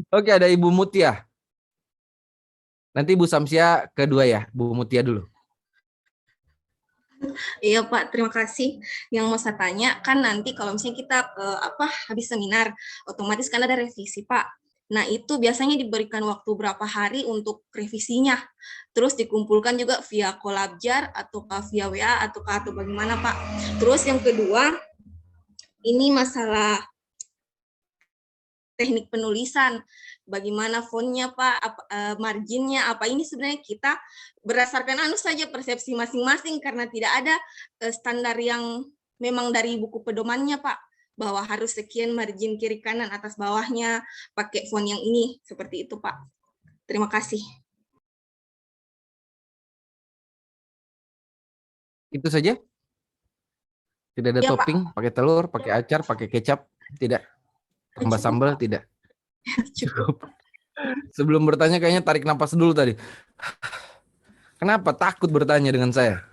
Speaker 2: Oke, ada Ibu Mutia. Nanti Bu Samsia kedua ya, Bu Mutia dulu.
Speaker 5: Iya Pak, terima kasih. Yang mau saya tanya kan nanti kalau misalnya kita habis seminar, otomatis kan ada revisi Pak. Nah itu biasanya diberikan waktu berapa hari untuk revisinya, terus dikumpulkan juga via Collabjar atau via WA atau bagaimana Pak. Terus yang kedua, ini masalah teknik penulisan, bagaimana fontnya Pak, marginnya apa, ini sebenarnya kita berdasarkan saja persepsi masing-masing karena tidak ada standar yang memang dari buku pedomannya Pak, bahwa harus sekian margin kiri kanan atas bawahnya pakai font yang ini, seperti itu Pak. Terima kasih.
Speaker 2: Itu saja? Tidak ada
Speaker 5: Ya,
Speaker 2: topping, pakai telur, pakai acar, pakai kecap, tidak. Tambah sambal, tidak. Cukup. Sebelum bertanya kayaknya tarik napas dulu tadi. Kenapa takut bertanya dengan saya?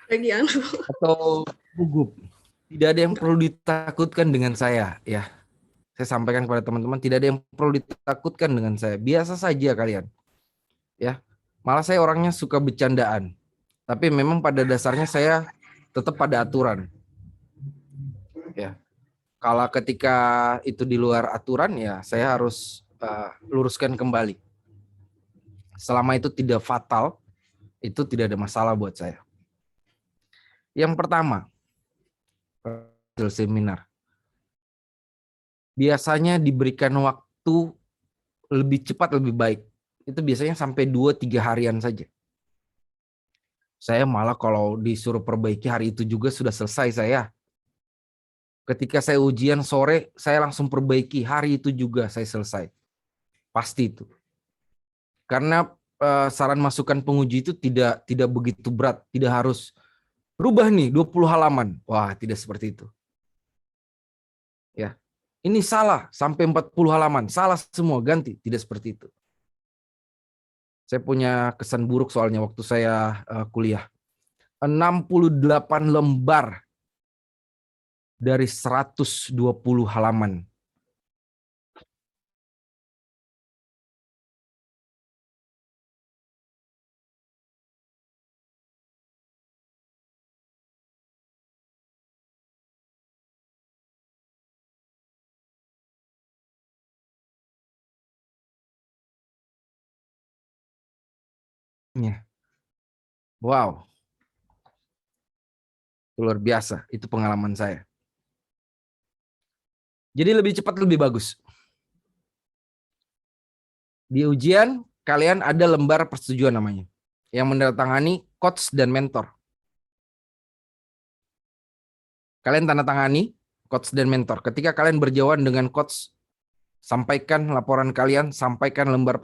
Speaker 5: Bagian.
Speaker 2: Atau gugup? Tidak ada yang perlu ditakutkan dengan saya, ya. Saya sampaikan kepada teman-teman, tidak ada yang perlu ditakutkan dengan saya. Biasa saja kalian. Ya. Malah saya orangnya suka bercandaan. Tapi memang pada dasarnya saya tetap pada aturan. Ya. Kalau ketika itu di luar aturan, ya saya harus luruskan kembali. Selama itu tidak fatal, itu tidak ada masalah buat saya. Yang pertama, hasil seminar. Biasanya diberikan waktu lebih cepat lebih baik. Itu biasanya sampai 2-3 harian saja. Saya malah kalau disuruh perbaiki hari itu juga sudah selesai saya. Ketika saya ujian sore, saya langsung perbaiki hari itu juga saya selesai. Pasti itu. Karena saran masukan penguji itu tidak begitu berat, tidak harus rubah nih 20 halaman. Wah, tidak seperti itu. Ya. Ini salah sampai 40 halaman, salah semua, ganti, tidak seperti itu. Saya punya kesan buruk soalnya waktu saya kuliah. 68 lembar dari 120 halaman. Wow, luar biasa. Itu pengalaman saya. Jadi lebih cepat lebih bagus. Di ujian, kalian ada lembar persetujuan namanya. Yang menandatangani coach dan mentor. Kalian tanda tangani coach dan mentor. Ketika kalian berjauhan dengan coach, sampaikan laporan kalian, sampaikan lembar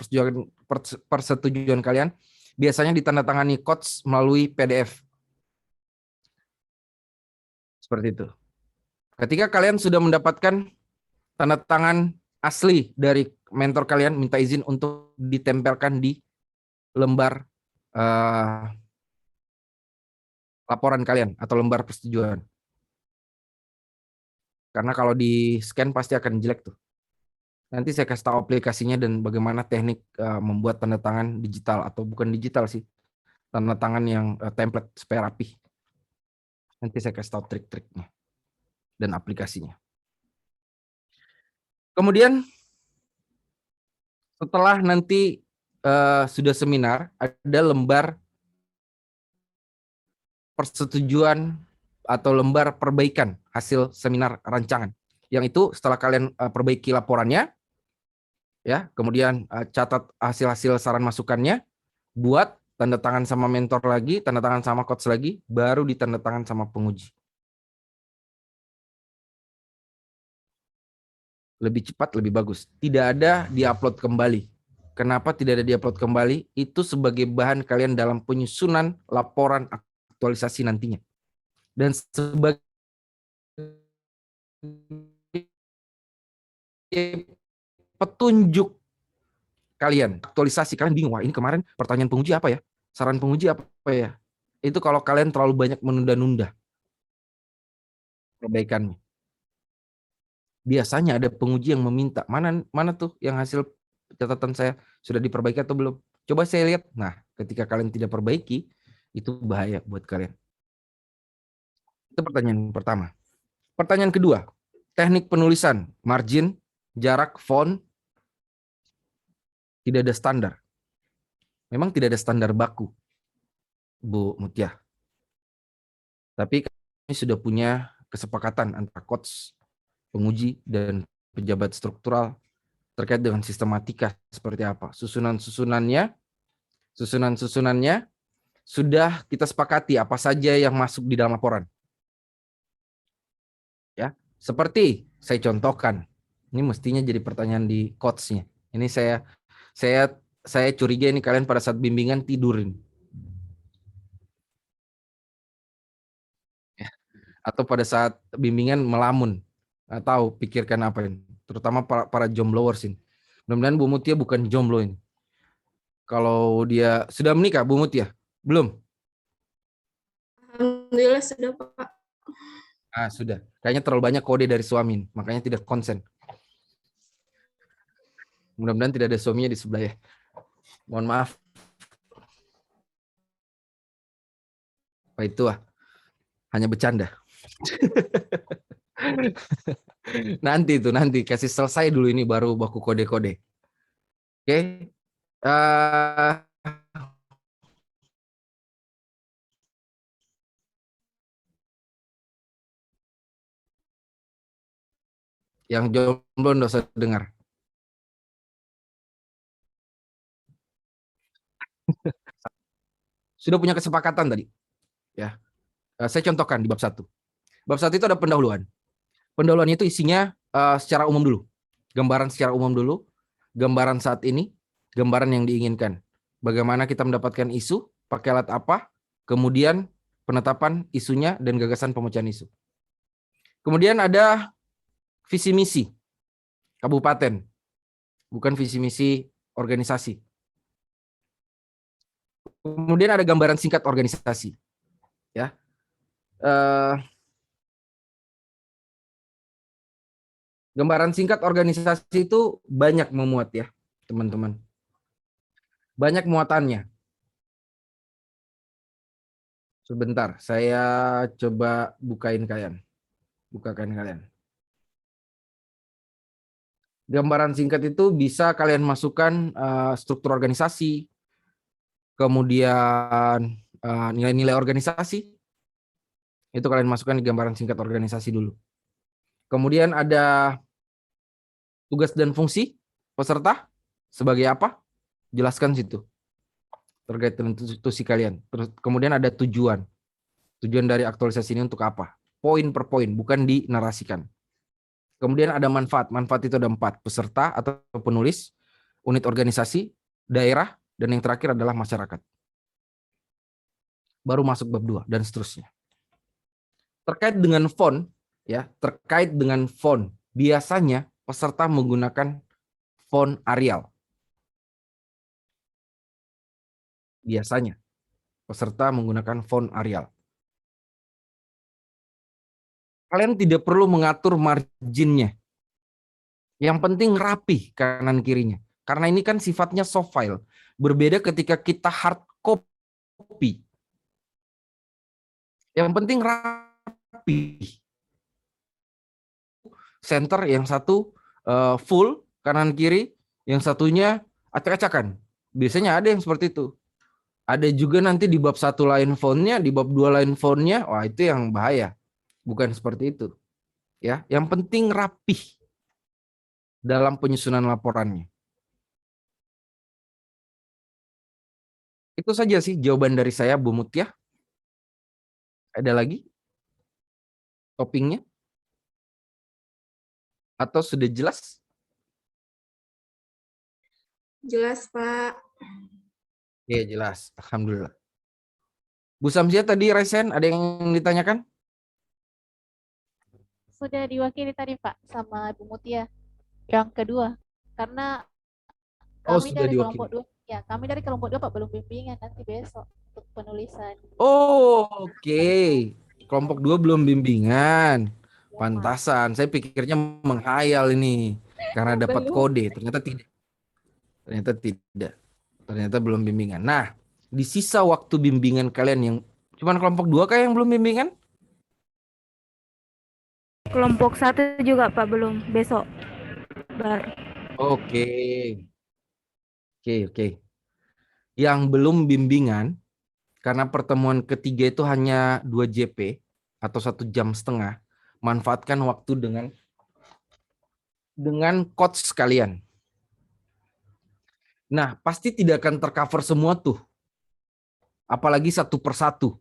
Speaker 2: persetujuan kalian. Biasanya ditandatangani coach melalui PDF. Seperti itu. Ketika kalian sudah mendapatkan tanda tangan asli dari mentor kalian, minta izin untuk ditempelkan di lembar laporan kalian atau lembar persetujuan. Karena kalau di scan pasti akan jelek tuh. Nanti saya kasih tahu aplikasinya dan bagaimana teknik membuat tanda tangan digital atau bukan digital sih. Tanda tangan yang template supaya rapi. Nanti saya kasih tahu trik-triknya dan aplikasinya. Kemudian setelah nanti sudah seminar, ada lembar persetujuan atau lembar perbaikan hasil seminar rancangan. Yang itu setelah kalian perbaiki laporannya, ya, kemudian catat hasil-hasil saran masukannya, buat tanda tangan sama mentor lagi, tanda tangan sama coach lagi, baru ditanda tangan sama penguji. Lebih cepat, lebih bagus. Tidak ada diupload kembali. Kenapa tidak ada diupload kembali? Itu sebagai bahan kalian dalam penyusunan laporan aktualisasi nantinya. Dan sebagai petunjuk kalian, aktualisasi, kalian bingung, wah ini kemarin pertanyaan penguji apa ya? Saran penguji apa ya? Itu kalau kalian terlalu banyak menunda-nunda perbaikannya. Biasanya ada penguji yang meminta, mana tuh yang hasil catatan saya sudah diperbaiki atau belum? Coba saya lihat. Nah, ketika kalian tidak perbaiki, itu bahaya buat kalian. Itu pertanyaan pertama. Pertanyaan kedua, teknik penulisan, margin, jarak, font, tidak ada standar. Memang tidak ada standar baku, Bu Mutia. Tapi kami sudah punya kesepakatan antara coach, penguji, dan pejabat struktural terkait dengan sistematika seperti apa. Susunan-susunannya sudah kita sepakati apa saja yang masuk di dalam laporan. Ya, seperti saya contohkan. Ini mestinya jadi pertanyaan di coach-nya. Ini saya curiga ini kalian pada saat bimbingan tidurin. Ya. Atau pada saat bimbingan melamun. Nggak tahu pikirkan apa ini. Terutama para jombloers ini. Mudah-mudahan Bu Mutia bukan jomblo ini. Kalau dia sudah menikah, Bu Mutia? Belum?
Speaker 5: Alhamdulillah sudah Pak.
Speaker 2: Ah, sudah. Kayaknya terlalu banyak kode dari suami, makanya tidak konsen. Mudah-mudahan tidak ada suaminya di sebelah ya. Mohon maaf. Apa itu hanya bercanda. Nanti kasih selesai dulu ini baru baku kode-kode. Oke. Yang jomblo nggak usah dengar. Sudah punya kesepakatan tadi. Ya. Saya contohkan di bab 1. Bab 1 itu ada pendahuluan. Pendahuluan itu isinya secara umum dulu. Gambaran secara umum dulu. Gambaran saat ini. Gambaran yang diinginkan. Bagaimana kita mendapatkan isu, pakai alat apa, kemudian penetapan isunya dan gagasan pemecahan isu. Kemudian ada visi misi kabupaten, bukan visi misi organisasi. Kemudian ada gambaran singkat organisasi. Ya. Gambaran singkat organisasi itu banyak memuat ya, teman-teman. Banyak muatannya. Sebentar, saya coba bukakan kalian. Gambaran singkat itu bisa kalian masukkan struktur organisasi, kemudian nilai-nilai organisasi, itu kalian masukkan di gambaran singkat organisasi dulu. Kemudian ada tugas dan fungsi peserta sebagai apa? Jelaskan situ. Terkait dengan institusi kalian. Terus kemudian ada tujuan. Tujuan dari aktualisasi ini untuk apa? Poin per poin, bukan dinarasikan. Kemudian ada manfaat. Manfaat itu ada 4. Peserta atau penulis, unit organisasi, daerah, dan yang terakhir adalah masyarakat. Baru masuk bab 2 dan seterusnya. Terkait dengan font, ya, biasanya peserta menggunakan font Arial. Biasanya peserta menggunakan font Arial. Kalian tidak perlu mengatur marginnya. Yang penting rapi kanan kirinya. Karena ini kan sifatnya soft file. Berbeda ketika kita hard copy. Yang penting rapi. Center yang satu full kanan kiri, yang satunya acak-acakan. Biasanya ada yang seperti itu. Ada juga nanti di bab 1 lain fontnya, di bab 2 lain fontnya. Wah, itu yang bahaya. Bukan seperti itu. Ya, yang penting rapih dalam penyusunan laporannya. Itu saja sih jawaban dari saya, Bu Mutia. Ada lagi toppingnya? Atau sudah jelas?
Speaker 5: Jelas Pak.
Speaker 2: Iya, jelas. Alhamdulillah. Bu Samsia tadi resen, ada yang ditanyakan?
Speaker 3: Sudah diwakili tadi Pak sama Ibu Mutia yang kedua. Karena kami
Speaker 2: sudah
Speaker 3: dari
Speaker 2: diwakili.
Speaker 3: kelompok 2, ya kami dari kelompok 2 Pak belum bimbingan nanti besok untuk penulisan.
Speaker 2: Oke. Kelompok 2 belum bimbingan.
Speaker 3: Ya,
Speaker 2: Pantasan. Saya pikirnya menghayal ini. Karena dapat
Speaker 3: Belum.
Speaker 2: kode. Ternyata tidak. Ternyata belum bimbingan. Nah, di sisa waktu bimbingan kalian yang cuman kelompok 2 kah yang belum bimbingan?
Speaker 7: Kelompok 1 juga Pak belum, besok.
Speaker 2: Oke. Yang belum bimbingan, karena pertemuan ketiga itu hanya 2 JP atau 1 jam setengah, manfaatkan waktu dengan coach sekalian. Nah, pasti tidak akan tercover semua tuh. Apalagi 1 per 1.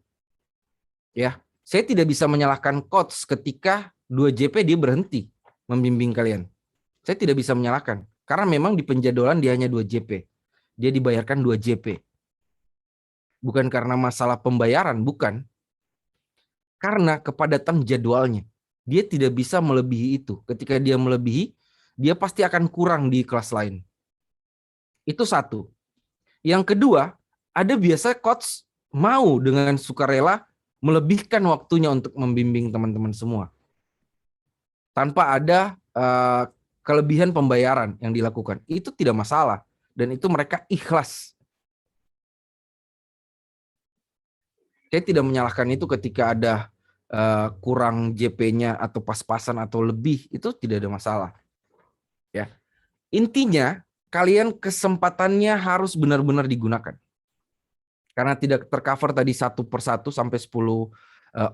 Speaker 2: Ya, saya tidak bisa menyalahkan coach ketika 2 JP dia berhenti membimbing kalian. Saya tidak bisa menyalahkan. Karena memang di penjadwalan dia hanya 2 JP. Dia dibayarkan 2 JP. Bukan karena masalah pembayaran, bukan. Karena kepadatan jadwalnya. Dia tidak bisa melebihi itu. Ketika dia melebihi, dia pasti akan kurang di kelas lain. Itu 1. Yang kedua, ada biasa coach mau dengan sukarela melebihkan waktunya untuk membimbing teman-teman semua. Tanpa ada kelebihan pembayaran yang dilakukan. Itu tidak masalah. Dan itu mereka ikhlas. Saya tidak menyalahkan itu ketika ada kurang JP-nya atau pas-pasan atau lebih. Itu tidak ada masalah. Ya. Intinya, kalian kesempatannya harus benar-benar digunakan. Karena tidak tercover tadi 1 per 1 sampai 10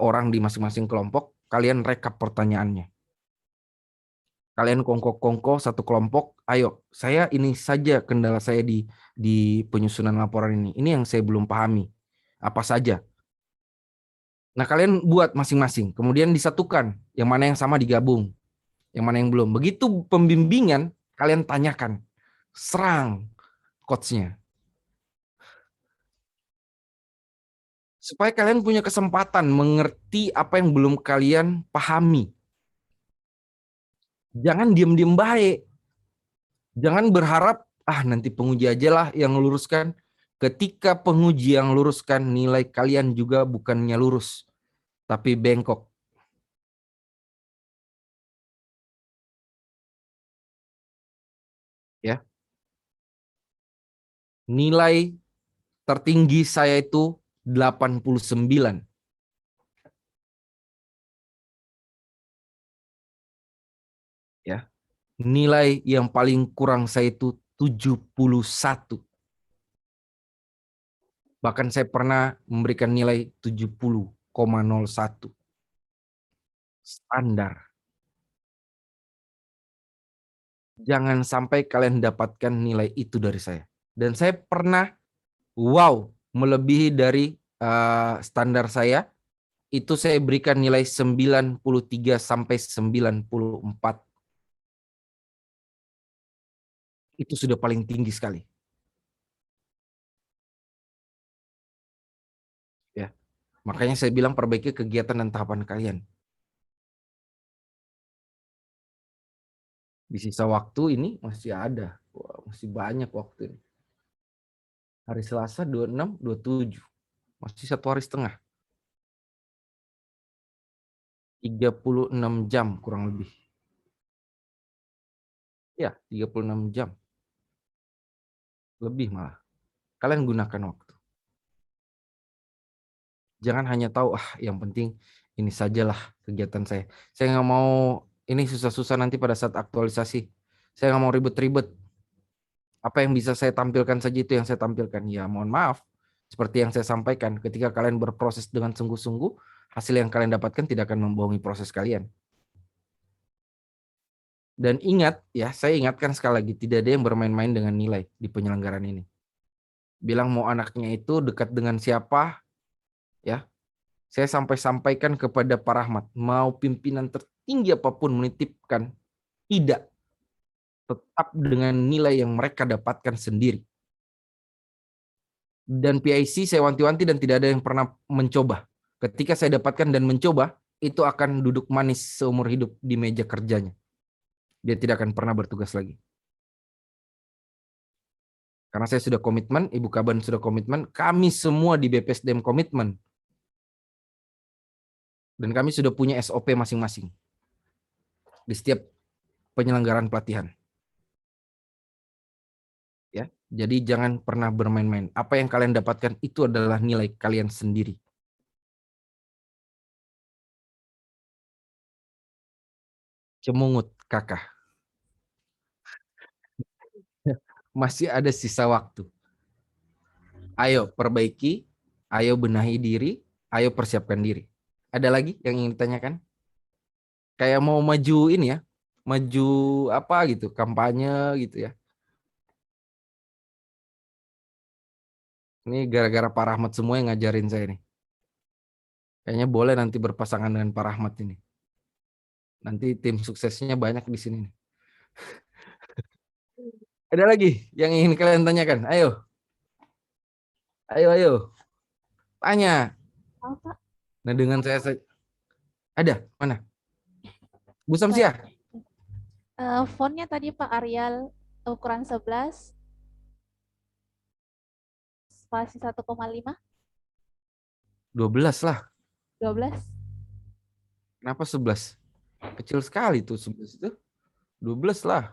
Speaker 2: orang di masing-masing kelompok, kalian rekap pertanyaannya. Kalian kongko-kongko satu kelompok, ayo, saya ini saja kendala saya di penyusunan laporan ini. Ini yang saya belum pahami. Apa saja. Nah, kalian buat masing-masing. Kemudian disatukan. Yang mana yang sama digabung. Yang mana yang belum. Begitu pembimbingan, kalian tanyakan. Serang coach-nya. Supaya kalian punya kesempatan mengerti apa yang belum kalian pahami. Jangan diem-diem baik. Jangan berharap, nanti penguji aja lah yang luruskan. Ketika penguji yang luruskan, nilai kalian juga bukannya lurus, tapi bengkok. Ya. Nilai tertinggi saya itu 89. Ya. Nilai yang paling kurang saya itu 71. Bahkan saya pernah memberikan nilai 70,01. Standar. Jangan sampai kalian dapatkan nilai itu dari saya. Dan saya pernah, melebihi dari standar saya. Itu saya berikan nilai 93 sampai 94. Itu sudah paling tinggi sekali. Ya. Makanya saya bilang perbaiki kegiatan dan tahapan kalian. Di sisa waktu ini masih ada. Masih banyak waktu ini. Hari Selasa 26, 27. Masih 1 hari setengah. 36 jam kurang lebih. Ya, 36 jam. Lebih malah. Kalian gunakan waktu. Jangan hanya tahu, yang penting ini sajalah kegiatan saya. Saya nggak mau ini susah-susah nanti pada saat aktualisasi. Saya nggak mau ribet-ribet. Apa yang bisa saya tampilkan saja itu yang saya tampilkan. Ya mohon maaf. Seperti yang saya sampaikan, ketika kalian berproses dengan sungguh-sungguh, hasil yang kalian dapatkan tidak akan membohongi proses kalian. Dan ingat, ya saya ingatkan sekali lagi, tidak ada yang bermain-main dengan nilai di penyelenggaraan ini. Bilang mau anaknya itu dekat dengan siapa, ya. Saya sampai sampaikan kepada Pak Rahmat, mau pimpinan tertinggi apapun menitipkan, tidak. Tetap dengan nilai yang mereka dapatkan sendiri. Dan PIC saya wanti-wanti dan tidak ada yang pernah mencoba. Ketika saya dapatkan dan mencoba, itu akan duduk manis seumur hidup di meja kerjanya. Dia tidak akan pernah bertugas lagi. Karena saya sudah komitmen, Ibu Kaban sudah komitmen, kami semua di BPSDM komitmen. Dan kami sudah punya SOP masing-masing. Di setiap penyelenggaraan pelatihan. Ya, jadi jangan pernah bermain-main. Apa yang kalian dapatkan itu adalah nilai kalian sendiri. Cemungut kakak. Masih ada sisa waktu. Ayo perbaiki, ayo benahi diri, ayo persiapkan diri. Ada lagi yang ingin ditanyakan? Kayak mau maju ini ya, maju apa gitu, kampanye gitu ya. Ini gara-gara Pak Rahmat semua yang ngajarin saya nih. Kayaknya boleh nanti berpasangan dengan Pak Rahmat ini. Nanti tim suksesnya banyak di sini. Ada lagi yang ingin kalian tanyakan? Ayo. Ayo. Tanya. Nah dengan saya ada mana? Bu Samsia.
Speaker 3: Fontnya tadi Pak Arial ukuran 11. spasi 1,5,
Speaker 2: 12 lah.
Speaker 3: 12.
Speaker 2: Kenapa 11? Kecil sekali tuh 11 itu. 12 lah.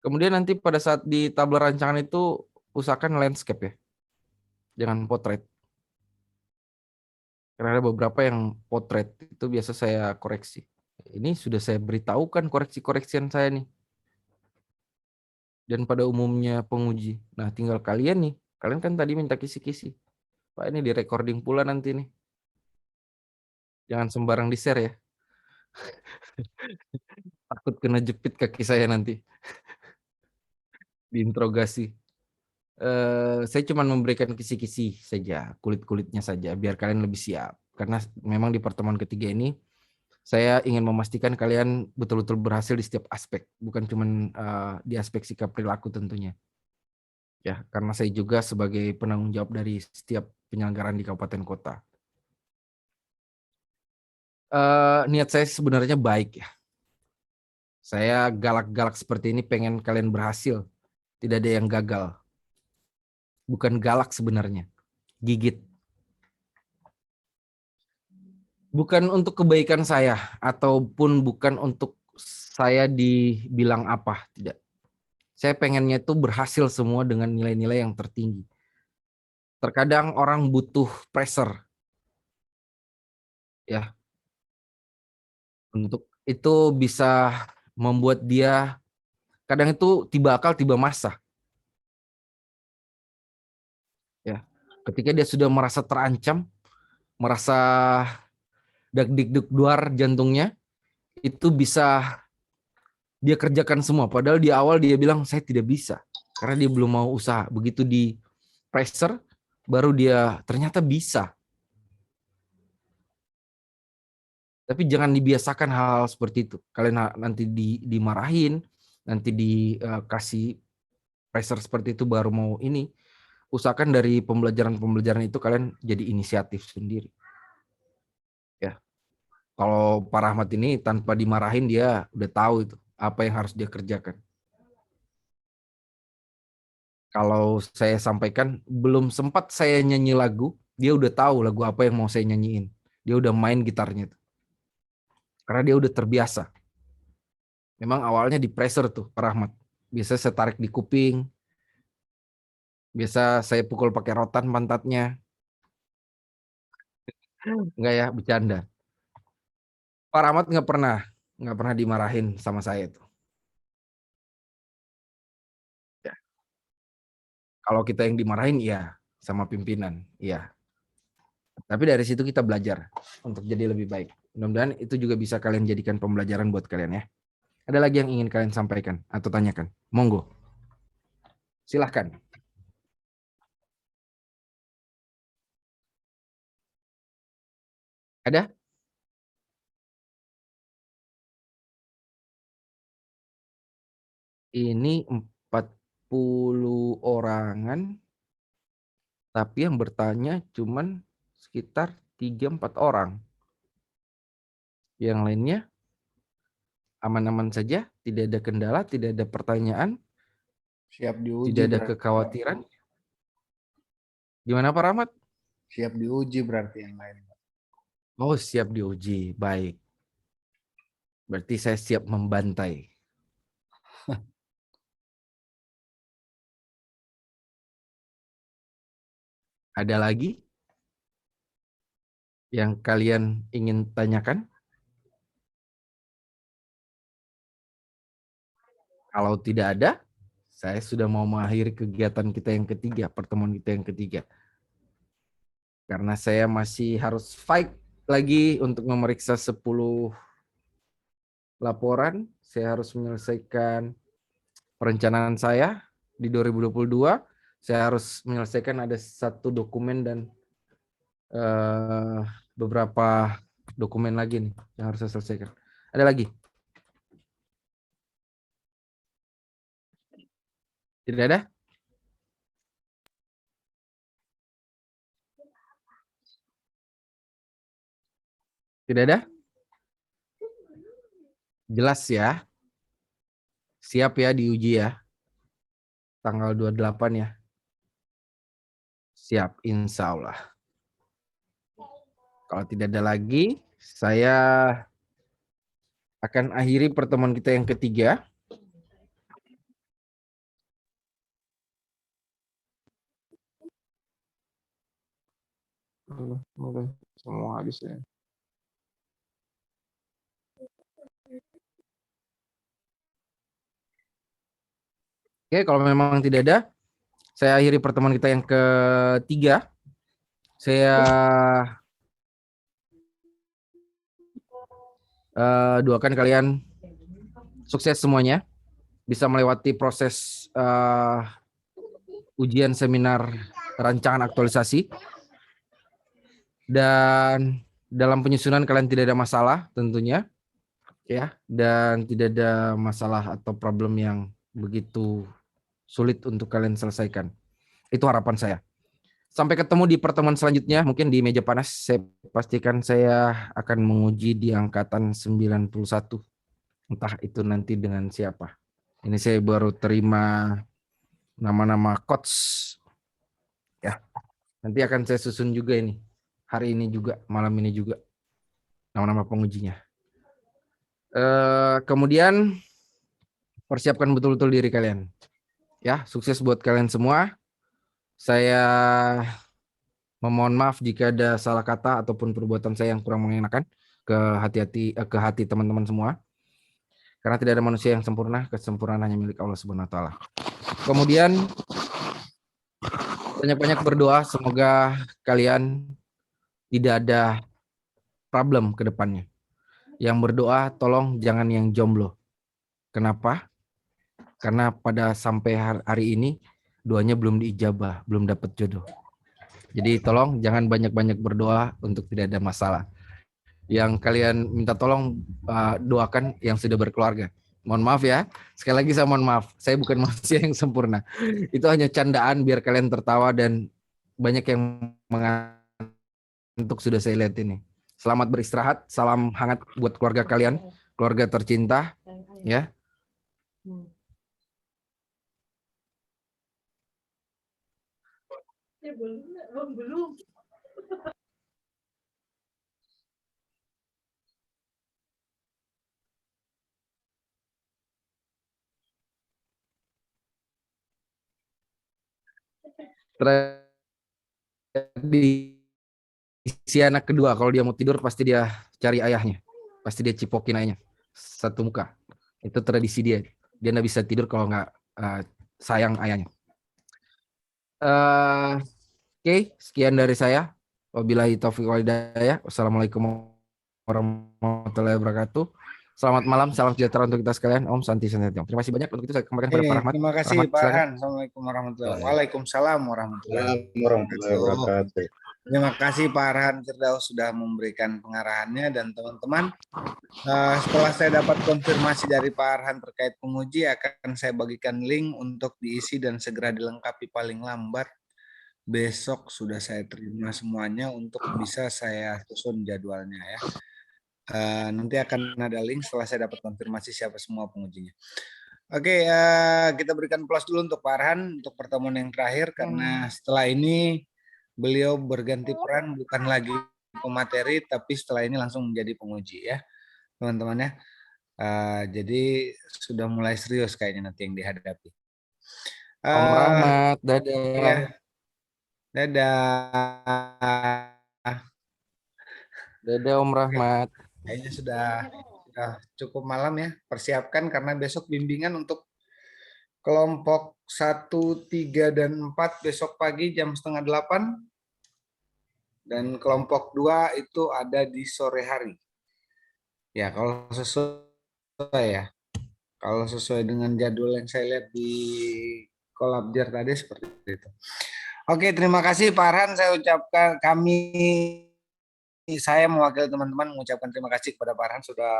Speaker 2: Kemudian nanti pada saat di tabel rancangan itu usahakan landscape ya. Jangan potret. Karena ada beberapa yang potret itu biasa saya koreksi. Ini sudah saya beritahukan koreksi-koreksian saya nih. Dan pada umumnya penguji. Nah, tinggal kalian nih. Kalian kan tadi minta kisi-kisi. Pak, ini di recording pula nanti nih. Jangan sembarang di-share ya. Takut kena jepit kaki saya nanti. Diinterogasi. Saya cuma memberikan kisi-kisi saja, kulit-kulitnya saja, biar kalian lebih siap. Karena memang di pertemuan ketiga ini, saya ingin memastikan kalian betul-betul berhasil di setiap aspek, bukan cuma di aspek sikap perilaku tentunya. Ya, karena saya juga sebagai penanggung jawab dari setiap penyelenggaraan di kabupaten kota. Niat saya sebenarnya baik ya. Saya galak-galak seperti ini pengen kalian berhasil, tidak ada yang gagal. Bukan galak sebenarnya, gigit. Bukan untuk kebaikan saya, ataupun bukan untuk saya dibilang apa, tidak. Saya pengennya itu berhasil semua dengan nilai-nilai yang tertinggi. Terkadang orang butuh pressure, ya, untuk itu bisa membuat dia, kadang itu tiba akal, tiba masa. Ya, ketika dia sudah merasa terancam, merasa dag-dig-dug duar jantungnya, itu bisa dia kerjakan semua. Padahal di awal dia bilang saya tidak bisa karena dia belum mau usaha. Begitu di pressure baru dia ternyata bisa. Tapi jangan dibiasakan hal-hal seperti itu. Kalian nanti dimarahin, nanti dikasih pressure seperti itu baru mau ini. Usahakan dari pembelajaran-pembelajaran itu kalian jadi inisiatif sendiri. Ya. Kalau Pak Rahmat ini tanpa dimarahin dia udah tahu itu apa yang harus dia kerjakan. Kalau saya sampaikan, belum sempat saya nyanyi lagu, dia udah tahu lagu apa yang mau saya nyanyiin. Dia udah main gitarnya tuh. Karena dia udah terbiasa. Memang awalnya di pressure tuh, Pak Rahmat. Biasa saya tarik di kuping. Biasa saya pukul pakai rotan pantatnya. Enggak ya, bercanda. Pak Rahmat nggak pernah dimarahin sama saya tuh. Ya. Kalau kita yang dimarahin, ya sama pimpinan, ya. Tapi dari situ kita belajar untuk jadi lebih baik. Mudah-mudahan itu juga bisa kalian jadikan pembelajaran buat kalian ya. Ada lagi yang ingin kalian sampaikan atau tanyakan? Monggo. Silahkan. Ada? Ini 40 orangan, tapi yang bertanya cuman sekitar 3-4 orang. Yang lainnya aman-aman saja, tidak ada kendala, tidak ada pertanyaan,
Speaker 1: Siap diuji.
Speaker 2: tidak ada
Speaker 1: berarti.
Speaker 2: kekhawatiran. Gimana Pak Rahmat?
Speaker 1: Siap diuji berarti yang lain.
Speaker 2: Oh, siap diuji. Baik. Berarti saya siap membantai. Ada lagi yang kalian ingin tanyakan? Kalau tidak ada, saya sudah mau mengakhiri kegiatan kita yang ketiga, pertemuan kita yang ketiga. Karena saya masih harus fight lagi untuk memeriksa 10 laporan. Saya harus menyelesaikan perencanaan saya di 2022. Saya harus menyelesaikan ada 1 dokumen dan beberapa dokumen lagi nih yang harus saya selesaikan. Ada lagi? Tidak ada? Tidak ada? Jelas ya? Siap ya diuji ya? tanggal 28 ya. Siap, insya Allah. Kalau tidak ada lagi, saya akan akhiri pertemuan kita yang ketiga. Semua habis ya. Oke, kalau memang tidak ada, saya akhiri pertemuan kita yang ketiga. Saya doakan kalian sukses semuanya, bisa melewati proses ujian seminar rancangan aktualisasi, dan dalam penyusunan kalian tidak ada masalah tentunya, ya, dan tidak ada masalah atau problem yang begitu sulit untuk kalian selesaikan. Itu harapan saya. Sampai ketemu di pertemuan selanjutnya, mungkin di meja panas. Saya pastikan saya akan menguji di angkatan 91. Entah itu nanti dengan siapa. Ini saya baru terima nama-nama coach. Ya, nanti akan saya susun juga ini. Hari ini juga, malam ini juga. Nama-nama pengujinya. Kemudian persiapkan betul-betul diri kalian. Ya, sukses buat kalian semua. Saya memohon maaf jika ada salah kata ataupun perbuatan saya yang kurang mengenakan ke hati teman-teman semua. Karena tidak ada manusia yang sempurna, kesempurnaan hanya milik Allah Subhanahu wa taala. Kemudian banyak-banyak berdoa semoga kalian tidak ada problem ke depannya. Yang berdoa tolong jangan yang jomblo. Kenapa? Karena pada sampai hari ini doanya belum diijabah, belum dapat jodoh. Jadi tolong jangan banyak-banyak berdoa untuk tidak ada masalah. Yang kalian minta tolong doakan yang sudah berkeluarga. Mohon maaf ya, sekali lagi saya mohon maaf. Saya bukan manusia yang sempurna. Itu hanya candaan biar kalian tertawa dan banyak yang mengantuk sudah saya lihat ini. Selamat beristirahat, salam hangat buat keluarga kalian, keluarga tercinta, ya. Belum. Si anak kedua kalau dia mau tidur pasti dia cari ayahnya, pasti dia cipokin ayahnya satu muka. Itu tradisi dia. Dia nggak bisa tidur kalau nggak sayang ayahnya. Oke, sekian dari saya. Wabillahi taufiq wal hidayah. Wassalamualaikum warahmatullahi wabarakatuh. Selamat malam, salam sejahtera untuk kita sekalian. Om Santi Santi. Terima kasih banyak. Untuk itu saya kembalikan kepada Pak Rahmat.
Speaker 1: Terima kasih
Speaker 2: Rahmat,
Speaker 1: Pak
Speaker 2: silakan.
Speaker 1: Arhan. Assalamualaikum warahmatullahi wabarakatuh. Waalaikumsalam warahmatullahi
Speaker 4: wabarakatuh.
Speaker 1: Terima kasih Pak Arhan Firdaus sudah memberikan pengarahannya, dan teman-teman, setelah saya dapat konfirmasi dari Pak Arhan terkait penguji, akan saya bagikan link untuk diisi dan segera dilengkapi paling lambat besok. Sudah saya terima semuanya untuk bisa saya susun jadwalnya ya. Nanti akan ada link setelah saya dapat konfirmasi siapa semua pengujinya. Oke, kita berikan plus dulu untuk Pak Arhan untuk pertemuan yang terakhir, karena setelah ini beliau berganti peran, bukan lagi pemateri, tapi setelah ini langsung menjadi penguji ya teman-teman ya. Jadi sudah mulai serius kayaknya nanti yang dihadapi.
Speaker 2: Om Rahmat, dadah.
Speaker 1: Ya. Dadah.
Speaker 2: Dadah Om Rahmat.
Speaker 1: Kayaknya sudah cukup malam ya. Persiapkan karena besok bimbingan untuk kelompok 1, 3, dan 4 besok pagi jam 7:30. Dan kelompok 2 itu ada di sore hari. Ya, kalau sesuai ya. Kalau sesuai dengan jadwal yang saya lihat di Kolabjar tadi seperti itu. Oke, terima kasih Pak Arhan. Saya ucapkan saya mewakili teman-teman mengucapkan terima kasih kepada Pak Arhan sudah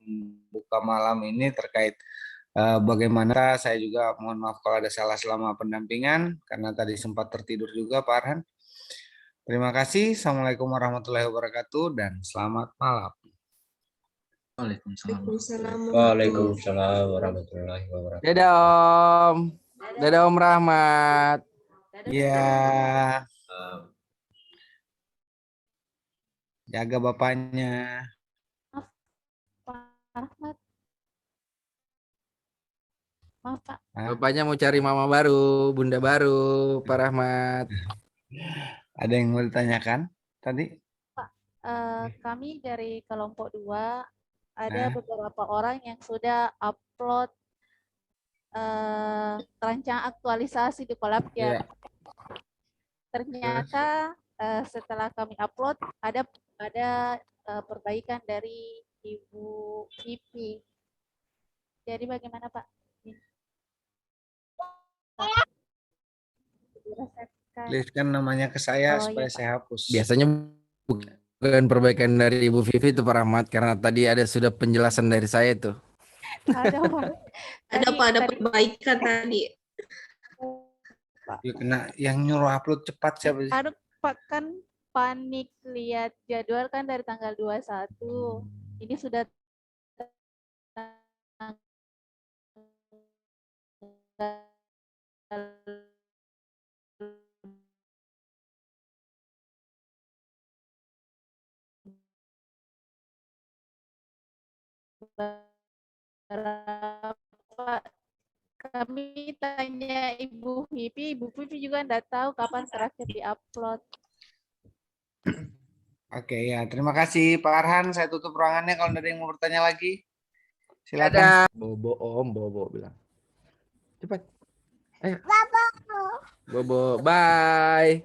Speaker 1: membuka malam ini terkait bagaimana. Saya juga mohon maaf kalau ada salah selama pendampingan karena tadi sempat tertidur juga Pak Arhan. Terima kasih. Assalamualaikum warahmatullahi wabarakatuh dan selamat malam.
Speaker 5: Waalaikumsalam.
Speaker 4: Waalaikumsalam warahmatullahi wabarakatuh.
Speaker 2: Dadah Om. Dadah Om Rahmat.
Speaker 1: Ya, jaga bapaknya.
Speaker 3: Pak Rahmat. Maaf Pak.
Speaker 1: Hah?
Speaker 2: Bapaknya mau cari mama baru, bunda baru, Pak Rahmat.
Speaker 1: Ada yang mau ditanyakan tadi?
Speaker 3: Kami dari kelompok 2 ada
Speaker 1: Nah.
Speaker 3: beberapa orang yang sudah upload rancangan aktualisasi di Kolabjar.
Speaker 1: Iya.
Speaker 3: Ternyata setelah kami upload ada perbaikan dari Ibu Vivi. Jadi bagaimana Pak?
Speaker 1: Tuliskan namanya ke saya
Speaker 3: Oh,
Speaker 1: supaya
Speaker 3: iya, Pak.
Speaker 1: saya hapus.
Speaker 2: Biasanya bukan perbaikan dari Ibu Vivi itu Pak Rahmat, karena tadi ada sudah penjelasan dari saya tuh.
Speaker 3: Ada Pak.
Speaker 5: Ada Pak, ada perbaikan tadi.
Speaker 1: Ya, kena yang nyuruh upload cepat siapa sih?
Speaker 3: Aduh Pak, kan panik lihat jadwal kan dari tanggal 21. Ini sudah kami tanya Ibu Vivi juga enggak tahu kapan terakhir diupload.
Speaker 1: Oke ya, terima kasih Pak Arhan. Saya tutup ruangannya kalau ada yang mau bertanya lagi. Silakan.
Speaker 2: Dadah. Bobo Om, Bobo bilang. Cepat. Ayo. Bobo, bye.